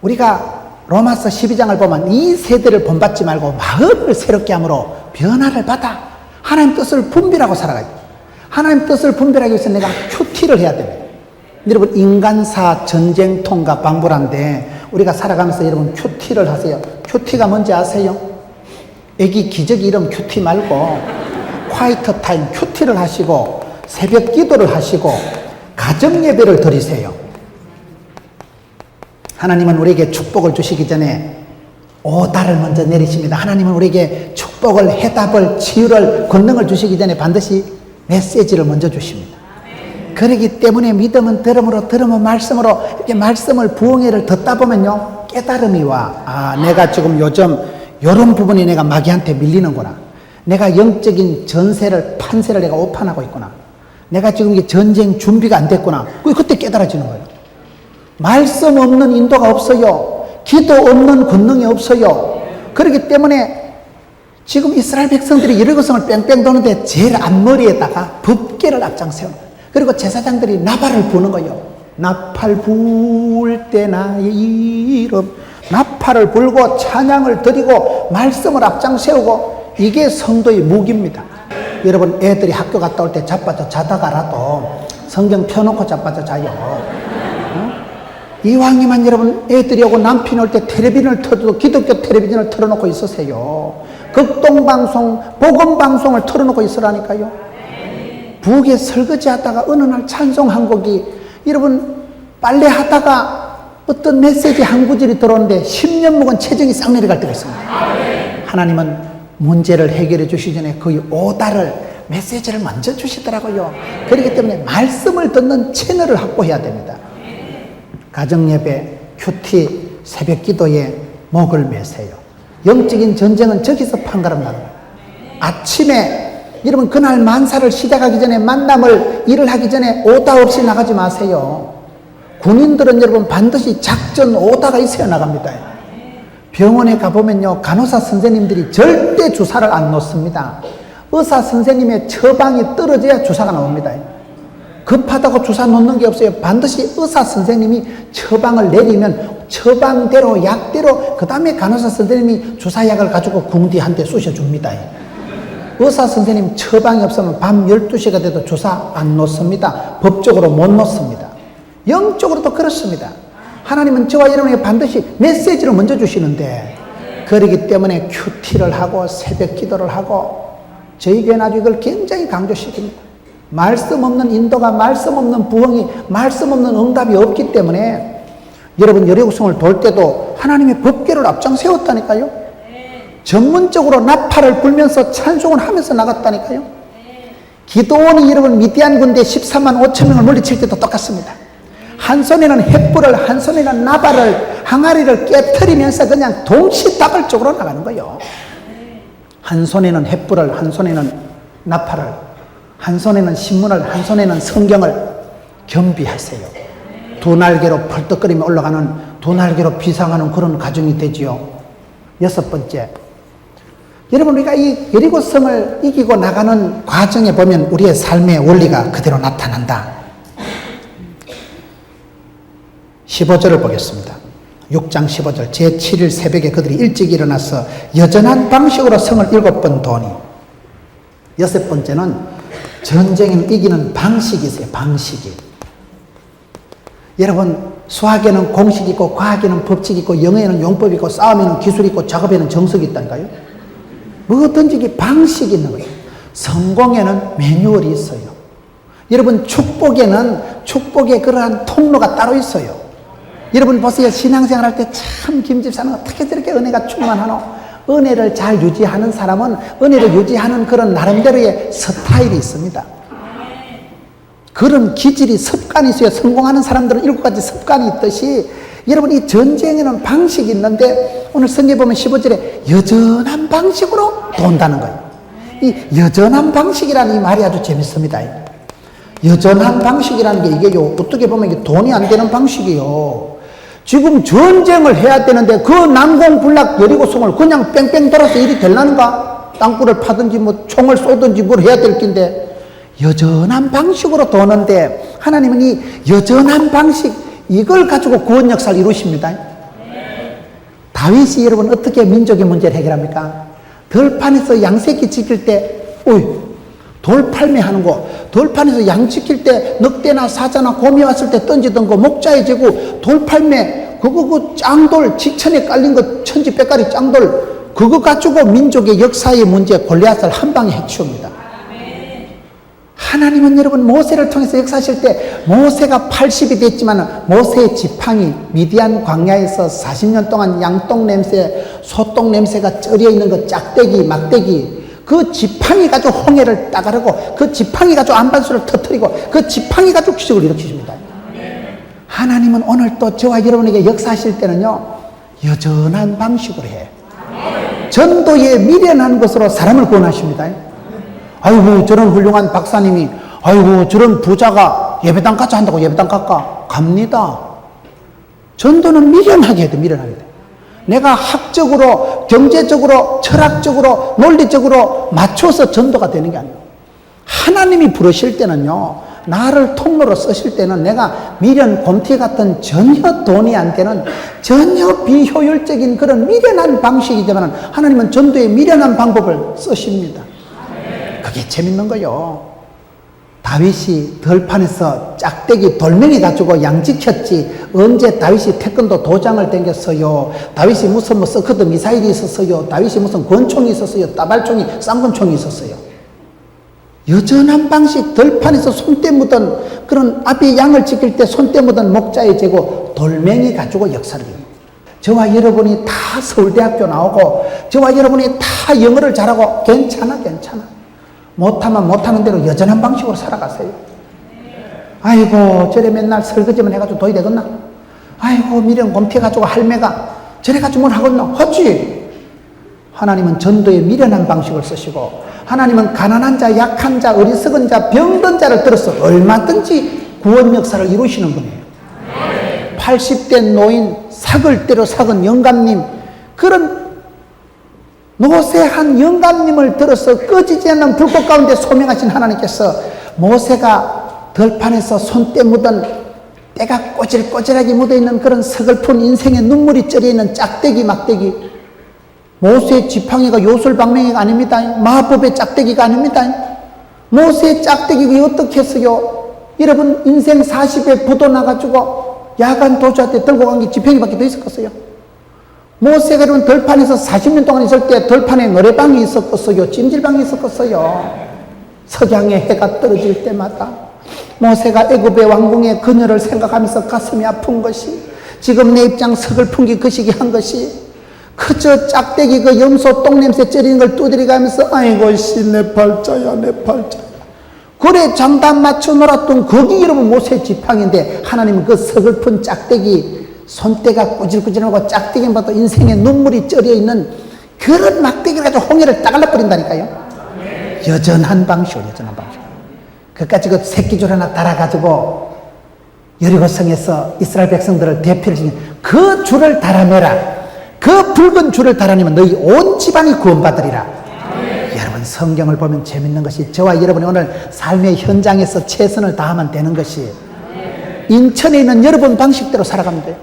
우리가 로마서 12장을 보면 이 세대를 본받지 말고 마음을 새롭게 함으로 변화를 받아 하나님 뜻을 분별하고 살아가야 돼요. 하나님 뜻을 분별하기 위해서 내가 큐티를 해야 됩니다. 여러분 인간사 전쟁통과 방불한데 우리가 살아가면서 여러분 큐티를 하세요. 큐티가 뭔지 아세요? 애기 기저귀 이름 큐티 말고 콰이트 타임 큐티를 하시고 새벽 기도를 하시고 가정 예배를 드리세요. 하나님은 우리에게 축복을 주시기 전에 오다를 먼저 내리십니다. 하나님은 우리에게 축복을, 해답을, 치유를, 권능을 주시기 전에 반드시 메시지를 먼저 주십니다. 그렇기 때문에 믿음은 들음으로, 들음은 말씀으로, 이렇게 말씀을 부흥회를 듣다 보면요 깨달음이 와. 내가 지금 요즘 이런 부분이 내가 마귀한테 밀리는구나. 내가 영적인 전세를, 판세를 내가 오판하고 있구나. 내가 지금 이게 전쟁 준비가 안 됐구나. 그때 깨달아지는 거예요. 말씀 없는 인도가 없어요. 기도 없는 권능이 없어요. 그렇기 때문에 지금 이스라엘 백성들이 여리고성을 뺑뺑 도는데 제일 앞머리에다가 법궤를 앞장 세우는 거예요. 그리고 제사장들이 나팔을 부는 거예요. 나팔 불 때 나의 이름. 나팔을 불고 찬양을 드리고 말씀을 앞장 세우고 이게 성도의 무기입니다. 여러분 애들이 학교 갔다 올 때 자빠져 자다가라도 성경 펴놓고 자빠져 자요. 이왕이면 여러분 애들이 오고 남편이 올 때 텔레비전을 틀어도 기독교 텔레비전을 틀어놓고 있으세요. 극동방송, 복음방송을 틀어놓고 있으라니까요. 부엌에 설거지 하다가 어느 날 찬송 한 곡이 여러분 빨래 하다가 어떤 메시지 한 구절이 들어오는데 10년 묵은 체정이 싹 내려갈 때가 있습니다. 하나님은 문제를 해결해 주시기 전에 거의 오다를 메시지를 먼저 주시더라고요. 그렇기 때문에 말씀을 듣는 채널을 확보해야 됩니다. 가정예배, 큐티, 새벽기도에 목을 매세요. 영적인 전쟁은 저기서 판가름 나는 거예요. 아침에 여러분 그날 만사를 시작하기 전에 만남을 일을 하기 전에 오다 없이 나가지 마세요. 군인들은 여러분 반드시 작전 오다가 있어야 나갑니다. 병원에 가보면요 간호사 선생님들이 절대 주사를 안 놓습니다. 의사 선생님의 처방이 떨어져야 주사가 나옵니다. 급하다고 주사 놓는 게 없어요. 반드시 의사 선생님이 처방을 내리면 처방대로 약대로 그 다음에 간호사 선생님이 주사약을 가지고 궁디 한 대 쑤셔줍니다. 의사 선생님 처방이 없으면 밤 12시가 돼도 주사 안 놓습니다. 법적으로 못 놓습니다. 영적으로도 그렇습니다. 하나님은 저와 여러분에게 반드시 메시지를 먼저 주시는데 그러기 때문에 큐티를 하고 새벽 기도를 하고 저희 교회는 아주 이걸 굉장히 강조시킵니다. 말씀 없는 인도가, 말씀 없는 부흥이, 말씀 없는 응답이 없기 때문에 여러분 여리고성을 돌 때도 하나님의 법궤를 앞장 세웠다니까요. 전문적으로 나팔을 불면서 찬송을 하면서 나갔다니까요. 기도원이 여러분 미디안 군대 13만 5천 명을 물리칠 때도 똑같습니다. 한 손에는 횃불을, 한 손에는 나발을, 항아리를 깨트리면서 그냥 동시다발적으로 나가는 거예요. 한 손에는 횃불을, 한 손에는 나팔을, 한 손에는 신문을, 한 손에는 성경을 겸비하세요. 두 날개로 펄떡거리며 올라가는, 두 날개로 비상하는 그런 가정이 되지요. 여섯 번째, 여러분 우리가 이 여리고성을 이기고 나가는 과정에 보면 우리의 삶의 원리가 그대로 나타난다. 15절을 보겠습니다. 6장 15절 제7일 새벽에 그들이 일찍 일어나서 여전한 방식으로 성을 7번 도니. 여섯 번째는 전쟁을 이기는 방식이세요. 방식이. 여러분, 수학에는 공식이 있고 과학에는 법칙이 있고 영어에는 용법이 있고 싸움에는 기술이 있고 작업에는 정석이 있다니까요. 뭐든지 방식이 있는 거예요. 성공에는 매뉴얼이 있어요. 여러분, 축복의 그러한 통로가 따로 있어요. 여러분 보세요. 신앙생활 할 때 참 김집사는 어떻게 저렇게 은혜가 충만하노? 은혜를 잘 유지하는 사람은 은혜를 유지하는 그런 나름대로의 스타일이 있습니다. 그런 기질이 습관이 있어요. 성공하는 사람들은 7가지 습관이 있듯이 여러분 이 전쟁에는 방식이 있는데 오늘 성경에 보면 15절에 여전한 방식으로 돈다는 거예요. 이 여전한 방식이라는 이 말이 아주 재밌습니다. 여전한 방식이라는 게 이게요, 어떻게 보면 이게 돈이 안 되는 방식이에요. 지금 전쟁을 해야 되는데 그 난공불락 여리고성을 그냥 뺑뺑 돌아서 일이 되려는가? 땅굴을 파든지 뭐 총을 쏘든지 뭘 해야 될 낀데 여전한 방식으로 도는데 하나님은 이 여전한 방식 이걸 가지고 구원 역사를 이루십니다. 다윗이 여러분 어떻게 민족의 문제를 해결합니까? 들판에서 양새끼 지킬 때 돌팔매 하는 거, 들판에서 양 지킬 때 늑대나 사자나 곰이 왔을 때 던지던 거 목자에 재고 돌팔매 그 짱돌 지천에 깔린 거 천지백가리 짱돌 그거 가지고 민족의 역사의 문제 골리앗을 한 방에 해치웁니다. 하나님은 여러분 모세를 통해서 역사하실 때 모세가 80이 됐지만 모세의 지팡이 미디안 광야에서 40년 동안 양똥 냄새 소똥 냄새가 쩔여 있는 그 짝대기 막대기 그 지팡이 가지고 홍해를 따가르고 그 지팡이 가지고 안반수를 터뜨리고 그 지팡이 가지고 기적을 일으키십니다. 하나님은 오늘 또 저와 여러분에게 역사하실 때는요 여전한 방식으로 해. 전도에 미련한 것으로 사람을 구원하십니다. 아이고 저런 훌륭한 박사님이 아이고 저런 부자가 예배당 같이 한다고 예배당 갈까? 갑니다. 전도는 미련하게 해야 돼. 미련하게 돼. 내가 학적으로 경제적으로 철학적으로 논리적으로 맞춰서 전도가 되는 게 아니에요. 하나님이 부르실 때는요 나를 통로로 쓰실 때는 내가 미련 곰티 같은 전혀 돈이 안 되는 전혀 비효율적인 그런 미련한 방식이지만 하나님은 전도에 미련한 방법을 쓰십니다. 그게 재밌는 거요. 다윗이 들판에서 짝대기 돌멩이 가지고 양 지켰지 언제 다윗이 태권도 도장을 댕겼어요. 다윗이 무슨 뭐 서커드 미사일이 있었어요. 다윗이 무슨 권총이 있었어요. 따발총이 쌍권총이 있었어요. 여전한 방식 들판에서 손때 묻은 그런 앞에 양을 지킬 때 손때 묻은 목자에 재고 돌멩이 가지고 역사를 이룹니다. 저와 여러분이 다 서울대학교 나오고 저와 여러분이 다 영어를 잘하고 괜찮아. 못하면 못하는 대로 여전한 방식으로 살아가세요. 아이고 저래 맨날 설거지만 해가지고 돈이 되겠나? 아이고 미련 곰태 가지고 할매가 저래 가지고 뭘 하겠나? 하지. 하나님은 전도에 미련한 방식을 쓰시고 하나님은 가난한 자, 약한 자, 어리석은 자, 병든 자를 들어서 얼마든지 구원 역사를 이루시는 분이에요. 80대 노인, 삭을 대로 삭은 영감님, 그런 노쇠한 영감님을 들어서 꺼지지 않는 불꽃 가운데 소명하신 하나님께서 모세가 들판에서 손때 묻은 때가 꼬질꼬질하게 묻어있는 그런 서글픈 인생의 눈물이 쩔여있는 짝대기 막대기 모세의 지팡이가 요술방맹이가 아닙니다. 마법의 짝대기가 아닙니다. 모세의 짝대기가 어떻게 했어요? 여러분 인생 40에 부도 나가지고 야간 도주할 들고 간 게 지팡이밖에 더 있었겠어요? 모세가 여러분 들판에서 40년 동안 있을 때 들판에 노래방이 있었겠어요? 찜질방이 있었겠어요? 석양의 해가 떨어질 때마다 모세가 애굽의 왕궁의 그녀를 생각하면서 가슴이 아픈 것이 지금 내 입장 서글픈 게 그 시기 한 것이 그저 짝대기 그 염소 똥냄새 ጨ리는 걸 두드려가면서 아이고 씨 내 팔자야 내 팔자야 그래 장단 맞춰 놀았던 거기 여러분 모세 지팡인데 하나님은 그 서글픈 짝대기 손때가 꾸질꾸질하고 짝대기마다 인생에 눈물이 쩔여있는 그런 막대기를 가지고 홍해를 따갈라 버린다니까요. 여전한 방식으로 그까지 그 새끼줄 하나 달아가지고 여리고성에서 이스라엘 백성들을 대표를 지닌 그 줄을 달아내라. 그 붉은 줄을 달아내면 너희 온 집안이 구원받으리라. 여러분 성경을 보면 재밌는 것이 저와 여러분이 오늘 삶의 현장에서 최선을 다하면 되는 것이 인천에 있는 여러분 방식대로 살아가면 돼요.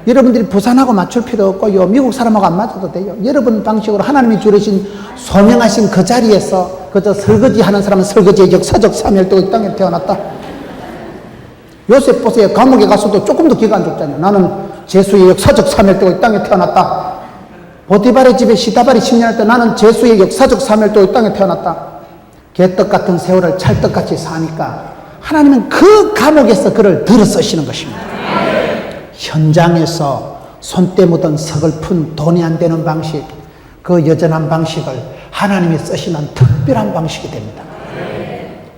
여러분들이 부산하고 맞출 필요 없고요. 미국 사람하고 안 맞아도 돼요. 여러분 방식으로 하나님이 주신 소명하신 그 자리에서 그저 설거지 하는 사람은 설거지의 역사적 사멸도 이 땅에 태어났다. 요셉 보세요. 감옥에 가서도 조금도 기가 안 좋잖아요. 나는 제수의 역사적 사명을 띠고 이 땅에 태어났다. 보디발의 집에 시다발이 10년 할 때 나는 제수의 역사적 사명을 띠고 이 땅에 태어났다. 개떡 같은 세월을 찰떡같이 사니까 하나님은 그 감옥에서 그를 들어 쓰시는 것입니다. 현장에서 손때 묻은 서글픈 돈이 안 되는 방식, 그 여전한 방식을 하나님이 쓰시는 특별한 방식이 됩니다.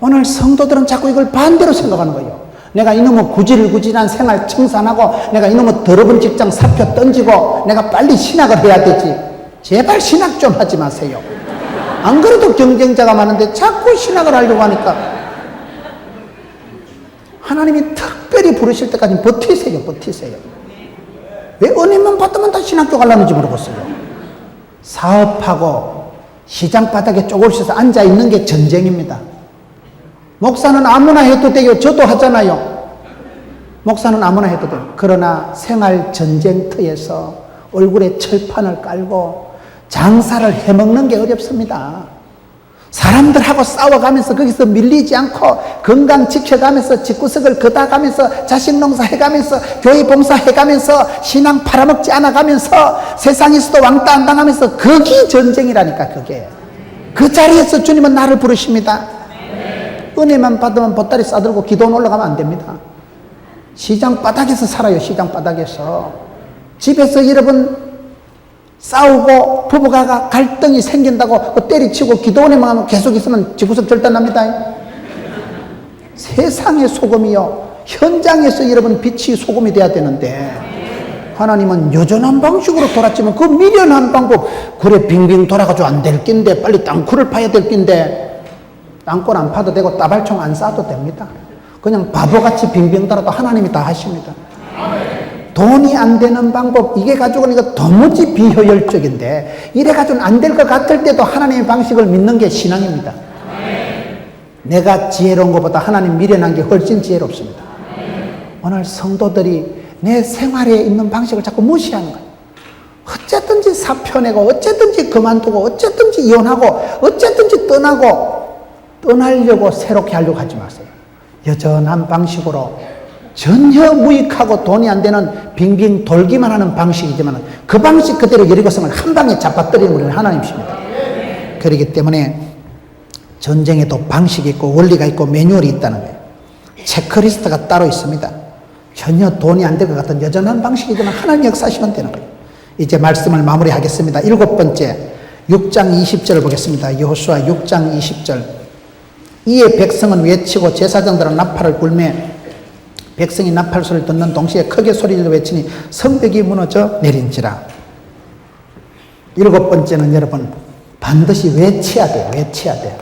오늘 성도들은 자꾸 이걸 반대로 생각하는 거예요. 내가 이놈의 구질구질한 생활 청산하고 내가 이놈의 더러운 직장 사표 던지고 내가 빨리 신학을 해야 되지. 제발 신학 좀 하지 마세요. 안 그래도 경쟁자가 많은데 자꾸 신학을 하려고 하니까 하나님이 특별히 부르실 때까지 버티세요. 왜 은혜만 받으면 다 신학교 가려는지 모르겠어요. 사업하고 시장 바닥에 쪼글쳐서 앉아있는 게 전쟁입니다. 목사는 아무나 해도 돼요. 저도 하잖아요. 목사는 아무나 해도 돼요. 그러나 생활 전쟁터에서 얼굴에 철판을 깔고 장사를 해먹는 게 어렵습니다. 사람들하고 싸워가면서 거기서 밀리지 않고 건강 지켜가면서 집구석을 걷어가면서 자식 농사 해가면서 교회 봉사 해가면서 신앙 팔아먹지 않아가면서 세상에서도 왕따 안 당하면서 거기 전쟁이라니까. 그게 그 자리에서 주님은 나를 부르십니다. 은혜만 받으면 보따리 싸들고 기도원 올라가면 안 됩니다. 시장 바닥에서 살아요. 시장 바닥에서. 집에서 여러분 싸우고 부부가 갈등이 생긴다고 때리치고 기도원에만 하면 계속 있으면 집구석 절단납니다. 세상의 소금이요, 현장에서 여러분 빛이 소금이 돼야 되는데 하나님은 여전한 방식으로 돌았지만 그 미련한 방법, 그래 빙빙 돌아가지고 안 될 낀데 빨리 땅굴을 파야 될 낀데 땅굴 안 파도 되고 따발총 안 쏴도 됩니다. 그냥 바보같이 빙빙 돌아도 하나님이 다 하십니다. 돈이 안 되는 방법, 이게 가지고는 이거 도무지 비효율적인데 이래 가지고는 안 될 것 같을 때도 하나님의 방식을 믿는 게 신앙입니다. 내가 지혜로운 것보다 하나님 미련한 게 훨씬 지혜롭습니다. 오늘 성도들이 내 생활에 있는 방식을 자꾸 무시하는 거예요. 어쨌든지 사표 내고 어쨌든지 그만두고 어쨌든지 이혼하고 어쨌든지 떠나려고 새롭게 하려고 하지 마세요. 여전한 방식으로 전혀 무익하고 돈이 안 되는 빙빙 돌기만 하는 방식이지만 그 방식 그대로 여리고성을 한 방에 잡아뜨리는 분은 하나님이십니다. 그렇기 때문에 전쟁에도 방식이 있고 원리가 있고 매뉴얼이 있다는 거예요. 체크리스트가 따로 있습니다. 전혀 돈이 안 될 것 같은 여전한 방식이지만 하나님 역사하시면 되는 거예요. 이제 말씀을 마무리하겠습니다. 7번째 6장 20절을 보겠습니다. 여호수아 6장 20절. 이에 백성은 외치고 제사장들은 나팔을 불매 백성이 나팔 소리를 듣는 동시에 크게 소리를 외치니 성벽이 무너져 내린지라. 7번째는 여러분 반드시 외쳐야 돼요. 외쳐야 돼요.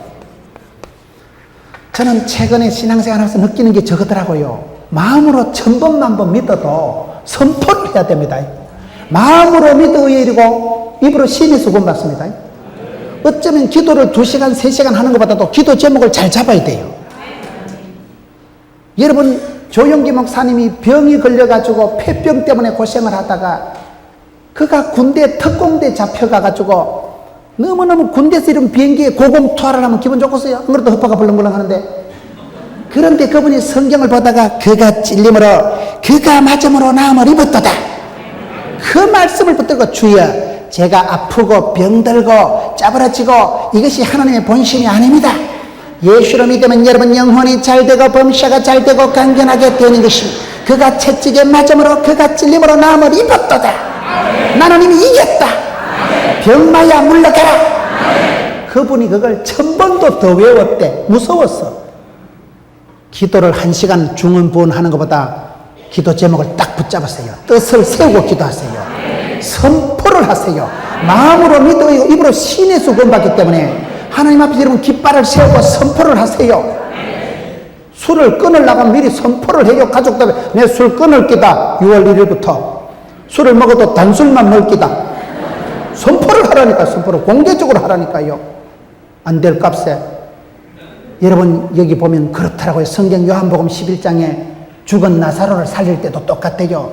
저는 최근에 신앙생활하면서 느끼는 게 저거더라고요. 마음으로 1000번 만번 믿어도 선포를 해야 됩니다. 마음으로 믿어 의리고 입으로 신의 수건 받습니다. 어쩌면 기도를 2시간 3시간 하는 것보다도 기도 제목을 잘 잡아야 돼요. 여러분 조용기 목사님이 병이 걸려가지고 폐병 때문에 고생을 하다가 그가 군대 특공대 잡혀가가지고 너무너무 군대에서 이런 비행기에 고공 투하를 하면 기분 좋겠어요? 안 그래도 허파가 벌렁벌렁 하는데. 그런데 그분이 성경을 보다가 그가 찔림으로 그가 맞음으로 나음을 입었도다. 그 말씀을 붙들고 주여 제가 아프고 병들고 짜부러지고 이것이 하나님의 본심이 아닙니다. 예수를 믿으면 여러분 영혼이 잘되고 범사가 잘되고 강건하게 되는 것입니다. 그가 채찍에 맞음으로 그가 찔림으로 나음을 입었도다. 나는 이미 이겼다. 병마야 물러가라. 그분이 그걸 1000번도 더 외웠대. 무서웠어. 기도를 1시간 중언부언하는 것보다 기도 제목을 딱 붙잡으세요. 뜻을 세우고 기도하세요. 선포를 하세요. 마음으로 믿어 입으로 신의 수건 받기 때문에 하나님 앞에 여러분 깃발을 세우고 선포를 하세요. 술을 끊으려고 미리 선포를 해요. 가족들 내 술 끊을 기다. 6월 1일부터 술을 먹어도 단술만 먹을 기다. 선포를 하라니까. 선포를 공개적으로 하라니까요. 안 될 값에. 여러분 여기 보면 그렇더라고요. 성경 요한복음 11장에 죽은 나사로를 살릴 때도 똑같아요.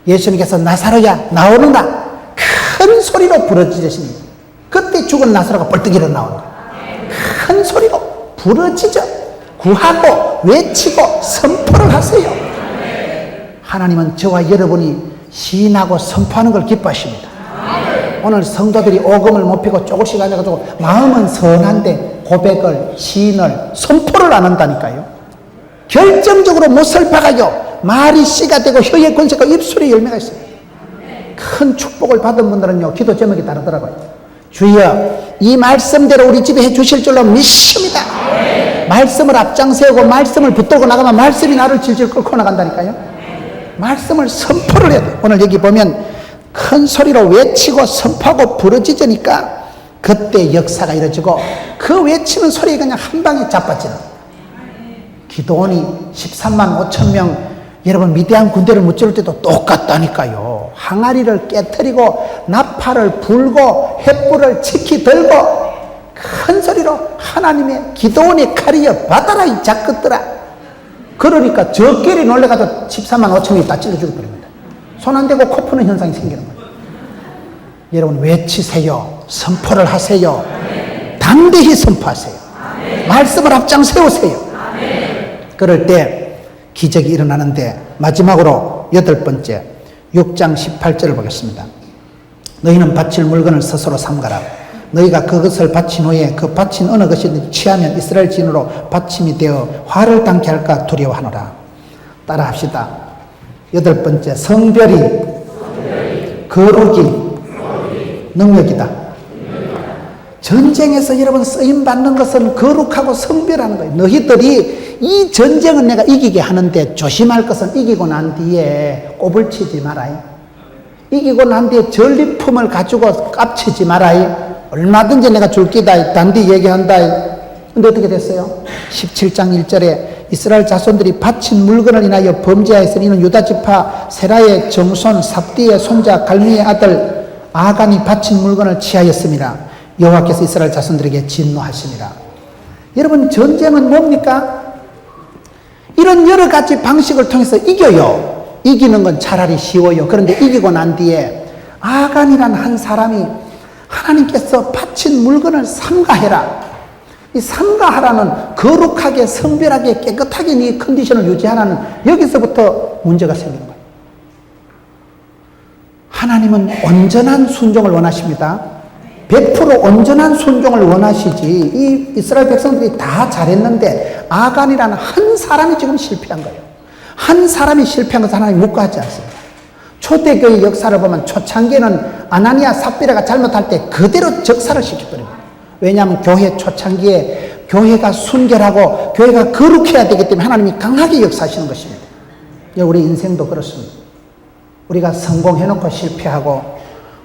예수님께서 나사로야 나오느라 큰 소리로 부르짖으시니 그때 죽은 나사로가 벌떡 일어나온다. 큰 소리로 부르짖어 구하고 외치고 선포를 하세요. 하나님은 저와 여러분이 시인하고 선포하는 걸 기뻐하십니다. 오늘 성도들이 오금을 못 피고 조금씩 앉아가지고 마음은 선한데 고백을, 시인을, 선포를 안 한다니까요. 결정적으로 못을 박아요. 말이 씨가 되고 혀의 권세가 입술에 열매가 있어요. 큰 축복을 받은 분들은요, 기도 제목이 다르더라고요. 주여, 이 말씀대로 우리 집에 해주실 줄로 믿습니다. 말씀을 앞장세우고 말씀을 붙들고 나가면 말씀이 나를 질질 끌고 나간다니까요. 말씀을 선포를 해야 돼요. 오늘 여기 보면 큰 소리로 외치고 선포하고 부르짖으니까 그때 역사가 이루어지고 그 외치는 소리가 그냥 한 방에 자빠지는. 기도원이 13만 5천 명 여러분 미디안 군대를 무찌를 때도 똑같다니까요. 항아리를 깨뜨리고 나팔을 불고 횃불을 치키 들고 큰 소리로 하나님의 기도원의 칼이여 받아라 이 작것들아. 그러니까 저끼리 놀래가서 13만 5천 명이 다 찔러 죽어버립니다. 손 안 대고 코 푸는 현상이 생기는 거예요. 여러분 외치세요. 선포를 하세요. 담대히 선포하세요. 말씀을 앞장 세우세요. 그럴 때 기적이 일어나는데 마지막으로 8번째 6장 18절을 보겠습니다. 너희는 바칠 물건을 스스로 삼가라. 너희가 그것을 바친 후에 그 바친 어느 것이든지 취하면 이스라엘 진으로 바침이 되어 화를 당케 할까 두려워하노라. 따라 합시다. 8번째 성별이 거룩이 능력이다. 전쟁에서 여러분 쓰임받는 것은 거룩하고 성별하는 거예요. 너희들이 이 전쟁은 내가 이기게 하는데 조심할 것은 이기고 난 뒤에 꼽을 치지 말아요. 이기고 난 뒤에 전리품을 가지고 깝치지 말아요. 얼마든지 내가 줄 기다 단디 얘기한다. 근데 어떻게 됐어요? 17장 1절에 이스라엘 자손들이 바친 물건을 인하여 범죄하였으니 이는 유다지파 세라의 정손 삽디의 손자 갈미의 아들 아간이 바친 물건을 취하였습니다. 여호와께서 이스라엘 자손들에게 진노하시니라. 여러분 전쟁은 뭡니까? 이런 여러 가지 방식을 통해서 이겨요. 이기는 건 차라리 쉬워요. 그런데 이기고 난 뒤에 아간이란 한 사람이 하나님께서 바친 물건을 삼가해라. 이 삼가하라는 거룩하게 성별하게 깨끗하게 네 컨디션을 유지하라는 여기서부터 문제가 생기는 거예요. 하나님은 온전한 순종을 원하십니다. 100% 온전한 순종을 원하시지 이 이스라엘 백성들이 다 잘했는데 아간이라는 한 사람이 지금 실패한 거예요. 한 사람이 실패한 것을 하나님 묵과하지 않습니다. 초대교회 역사를 보면 초창기에는 아나니아 삽비라가 잘못할 때 그대로 적사를 시켜버립니다. 왜냐하면 교회 초창기에 교회가 순결하고 교회가 거룩해야 되기 때문에 하나님이 강하게 역사하시는 것입니다. 우리 인생도 그렇습니다. 우리가 성공해놓고 실패하고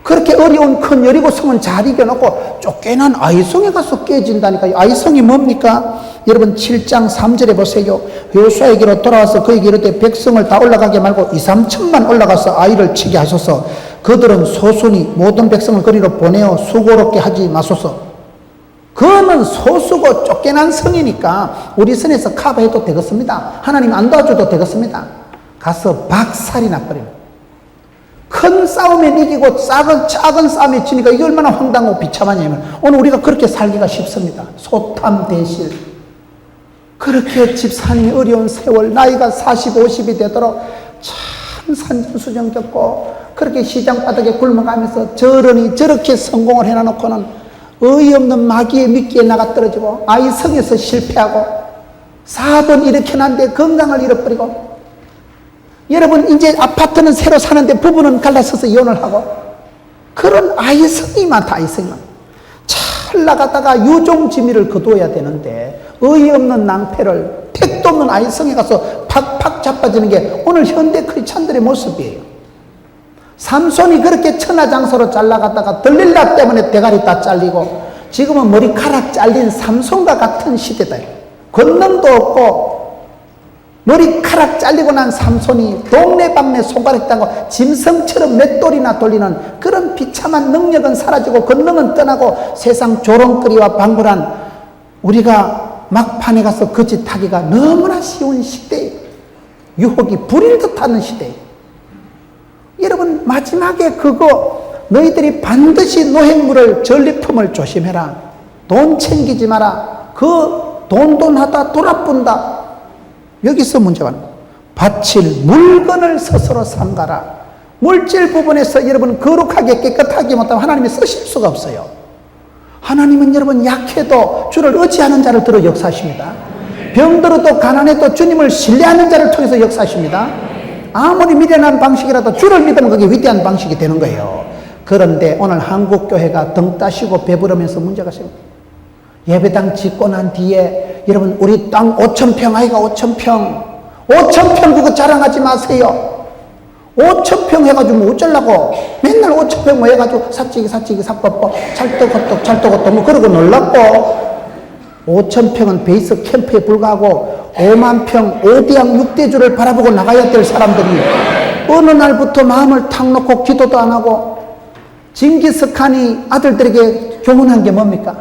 그렇게 어려운 큰 여리고성은 잘 이겨놓고 쫓겨난 아이성에 가서 깨진다니까요. 아이성이 뭡니까? 여러분 7장 3절에 보세요. 여호수아에게로 돌아와서 그에게 이르되 백성을 다 올라가게 말고 2-3천만 올라가서 아이를 치게 하소서. 그들은 소수니 모든 백성을 거리로 보내어 수고롭게 하지 마소서. 그는 소수고 쫓겨난 성이니까 우리 선에서 커버해도 되겠습니다. 하나님 안 도와줘도 되겠습니다. 가서 박살이 나버립니다. 큰 싸움에 이기고 작은 싸움에 지니까 이게 얼마나 황당하고 비참하냐면 오늘 우리가 그렇게 살기가 쉽습니다. 소탐대실. 그렇게 집사님이 어려운 세월 나이가 40, 50이 되도록 참 산전수전 겪고 그렇게 시장바닥에 굶어가면서 저러니 저렇게 성공을 해놔놓고는 어이없는 마귀의 미끼에 나가 떨어지고 아이성에서 실패하고 사업은 이렇게 난데 건강을 잃어버리고 여러분 이제 아파트는 새로 사는데 부부는 갈라서서 이혼을 하고 그런 아이성이 많다. 아이성이 많다. 잘 나가다가 유종지미를 거두어야 되는데 어이없는 낭패를 택도 없는 아이성에 가서 팍팍 자빠지는 게 오늘 현대 크리스찬들의 모습이에요. 삼손이 그렇게 천하장사로 잘 나가다가 들릴라 때문에 대가리 다 잘리고 지금은 머리카락 잘린 삼손과 같은 시대다. 권능도 없고 머리카락 잘리고 난 삼손이 동네방네 손가락 따고 짐승처럼 맷돌이나 돌리는 그런 비참한 능력은 사라지고 권능은 떠나고 세상 조롱거리와 방불한 우리가 막판에 가서 거짓하기가 너무나 쉬운 시대예요. 유혹이 불일 듯하는 시대예요. 여러분 마지막에 그거 너희들이 반드시 노획물을 전리품을 조심해라. 돈 챙기지 마라. 그 돈하다 돌아뿐다. 여기서 문제가 나요. 바칠 물건을 스스로 삼가라. 물질 부분에서 여러분 거룩하게 깨끗하게 못하면 하나님이 쓰실 수가 없어요. 하나님은 여러분 약해도 주를 의지하는 자를 들어 역사하십니다. 병들어도 가난해도 주님을 신뢰하는 자를 통해서 역사하십니다. 아무리 미련한 방식이라도 주를 믿으면 그게 위대한 방식이 되는 거예요. 그런데 오늘 한국교회가 등 따시고 배부르면서 문제가 생깁니다. 예배당 짓고 난 뒤에 여러분 우리 땅 5,000평 아이가 5,000평 5,000평 그거 자랑하지 마세요. 5,000평 해가지고 뭐 어쩌려고 맨날 5,000평 뭐 해가지고 사찌기 삽법법 찰떡호떡 뭐 그러고 놀랐고 5,000평은 베이스 캠프에 불과하고 5만 평 5대양 6대주를 바라보고 나가야 될 사람들이 어느 날부터 마음을 탁 놓고 기도도 안 하고 징기스칸이 아들들에게 교훈한 게 뭡니까?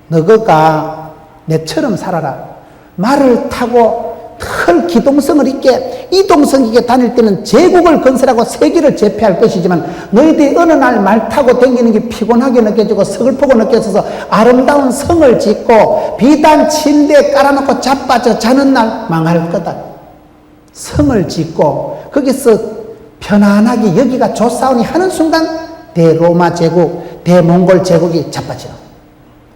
너가 내처럼 살아라. 말을 타고 털 기동성을 있게 이동성 있게 다닐 때는 제국을 건설하고 세계를 제패할 것이지만 너희들이 어느 날 말 타고 다니는 게 피곤하게 느껴지고 서글프고 느껴져서 아름다운 성을 짓고 비단 침대에 깔아놓고 자빠져 자는 날 망할 거다. 성을 짓고 거기서 편안하게 여기가 좋사오니 하는 순간 대로마 제국, 대몽골 제국이 자빠지는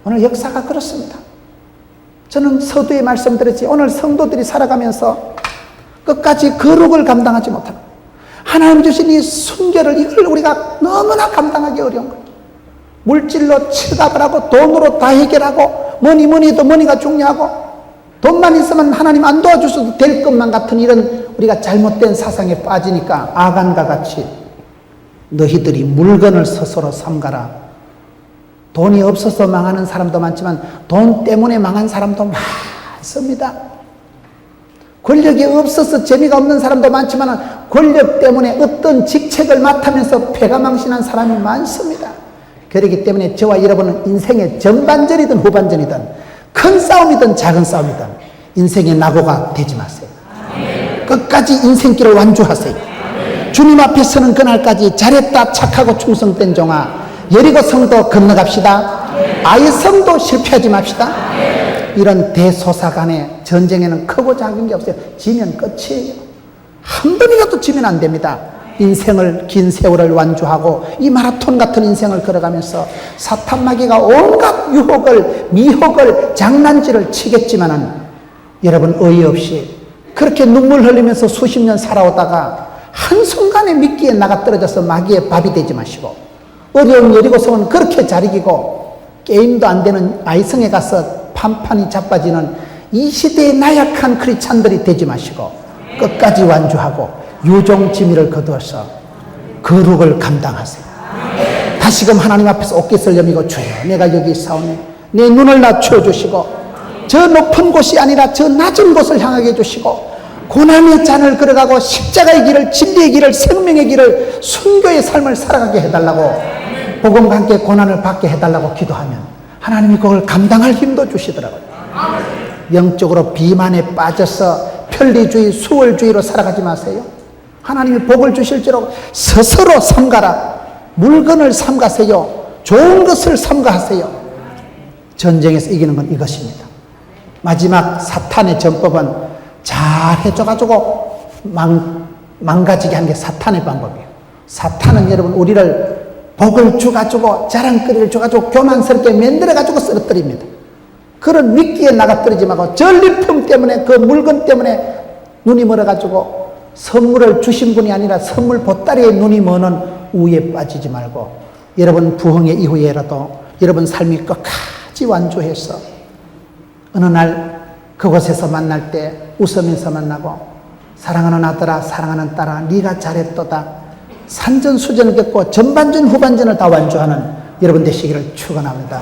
오늘 역사가 그렇습니다. 저는 서두에 말씀드렸지 오늘 성도들이 살아가면서 끝까지 거룩을 감당하지 못하고 하나님 주신 이 순결을 이걸 우리가 너무나 감당하기 어려운 거예요. 물질로 칠갑을 하고 돈으로 다 해결하고 뭐니도 머니가 중요하고 돈만 있으면 하나님 안 도와주셔도 될 것만 같은 이런 우리가 잘못된 사상에 빠지니까 아간과 같이 너희들이 물건을 스스로 삼가라. 돈이 없어서 망하는 사람도 많지만 돈 때문에 망한 사람도 많습니다. 권력이 없어서 재미가 없는 사람도 많지만 권력 때문에 어떤 직책을 맡으면서 패가망신한 사람이 많습니다. 그렇기 때문에 저와 여러분은 인생의 전반전이든 후반전이든 큰 싸움이든 작은 싸움이든 인생의 낙오가 되지 마세요. 끝까지 인생길을 완주하세요. 주님 앞에 서는 그날까지 잘했다 착하고 충성된 종아 여리고 성도 건너갑시다. 아이 성도 실패하지 맙시다. 이런 대소사간의 전쟁에는 크고 작은 게 없어요. 지면 끝이에요. 한 번이라도 지면 안 됩니다. 인생을 긴 세월을 완주하고 이 마라톤 같은 인생을 걸어가면서 사탄 마귀가 온갖 유혹을 미혹을 장난질을 치겠지만은 여러분 어이없이 그렇게 눈물 흘리면서 수십 년 살아오다가 한순간에 미끼에 나가 떨어져서 마귀의 밥이 되지 마시고 어려운 여리고성은 그렇게 잘 이기고 게임도 안 되는 아이성에 가서 판판이 자빠지는 이 시대의 나약한 크리스찬들이 되지 마시고 끝까지 완주하고 유종지미를 거두어서 거룩을 감당하세요. 다시금 하나님 앞에서 옷깃을 여미고 주여 내가 여기 있사오니 내 눈을 낮춰주시고 저 높은 곳이 아니라 저 낮은 곳을 향하게 해주시고 고난의 잔을 걸어가고 십자가의 길을 진리의 길을 생명의 길을 순교의 삶을 살아가게 해달라고 복음과 함께 고난을 받게 해달라고 기도하면 하나님이 그걸 감당할 힘도 주시더라고요. 영적으로 비만에 빠져서 편리주의 수월주의로 살아가지 마세요. 하나님이 복을 주실지로 스스로 삼가라. 물건을 삼가세요. 좋은 것을 삼가하세요. 전쟁에서 이기는 건 이것입니다. 마지막 사탄의 전법은 잘 해줘가지고 망가지게 하는 게 사탄의 방법이에요. 사탄은 여러분 우리를 복을 줘가지고 자랑거리를 줘가지고 교만스럽게 만들어가지고 쓰러뜨립니다. 그런 미끼에 나가 떨어지지 말고 전리품 때문에 그 물건 때문에 눈이 멀어가지고 선물을 주신 분이 아니라 선물 보따리에 눈이 머는 우에 빠지지 말고 여러분 부흥의 이후에라도 여러분 삶이 끝까지 완주해서 어느 날 그곳에서 만날 때 웃으면서 만나고 사랑하는 아들아 사랑하는 딸아 네가 잘했도다 산전수전을 겪고 전반전 후반전을 다 완주하는 여러분 되시기를 축원합니다.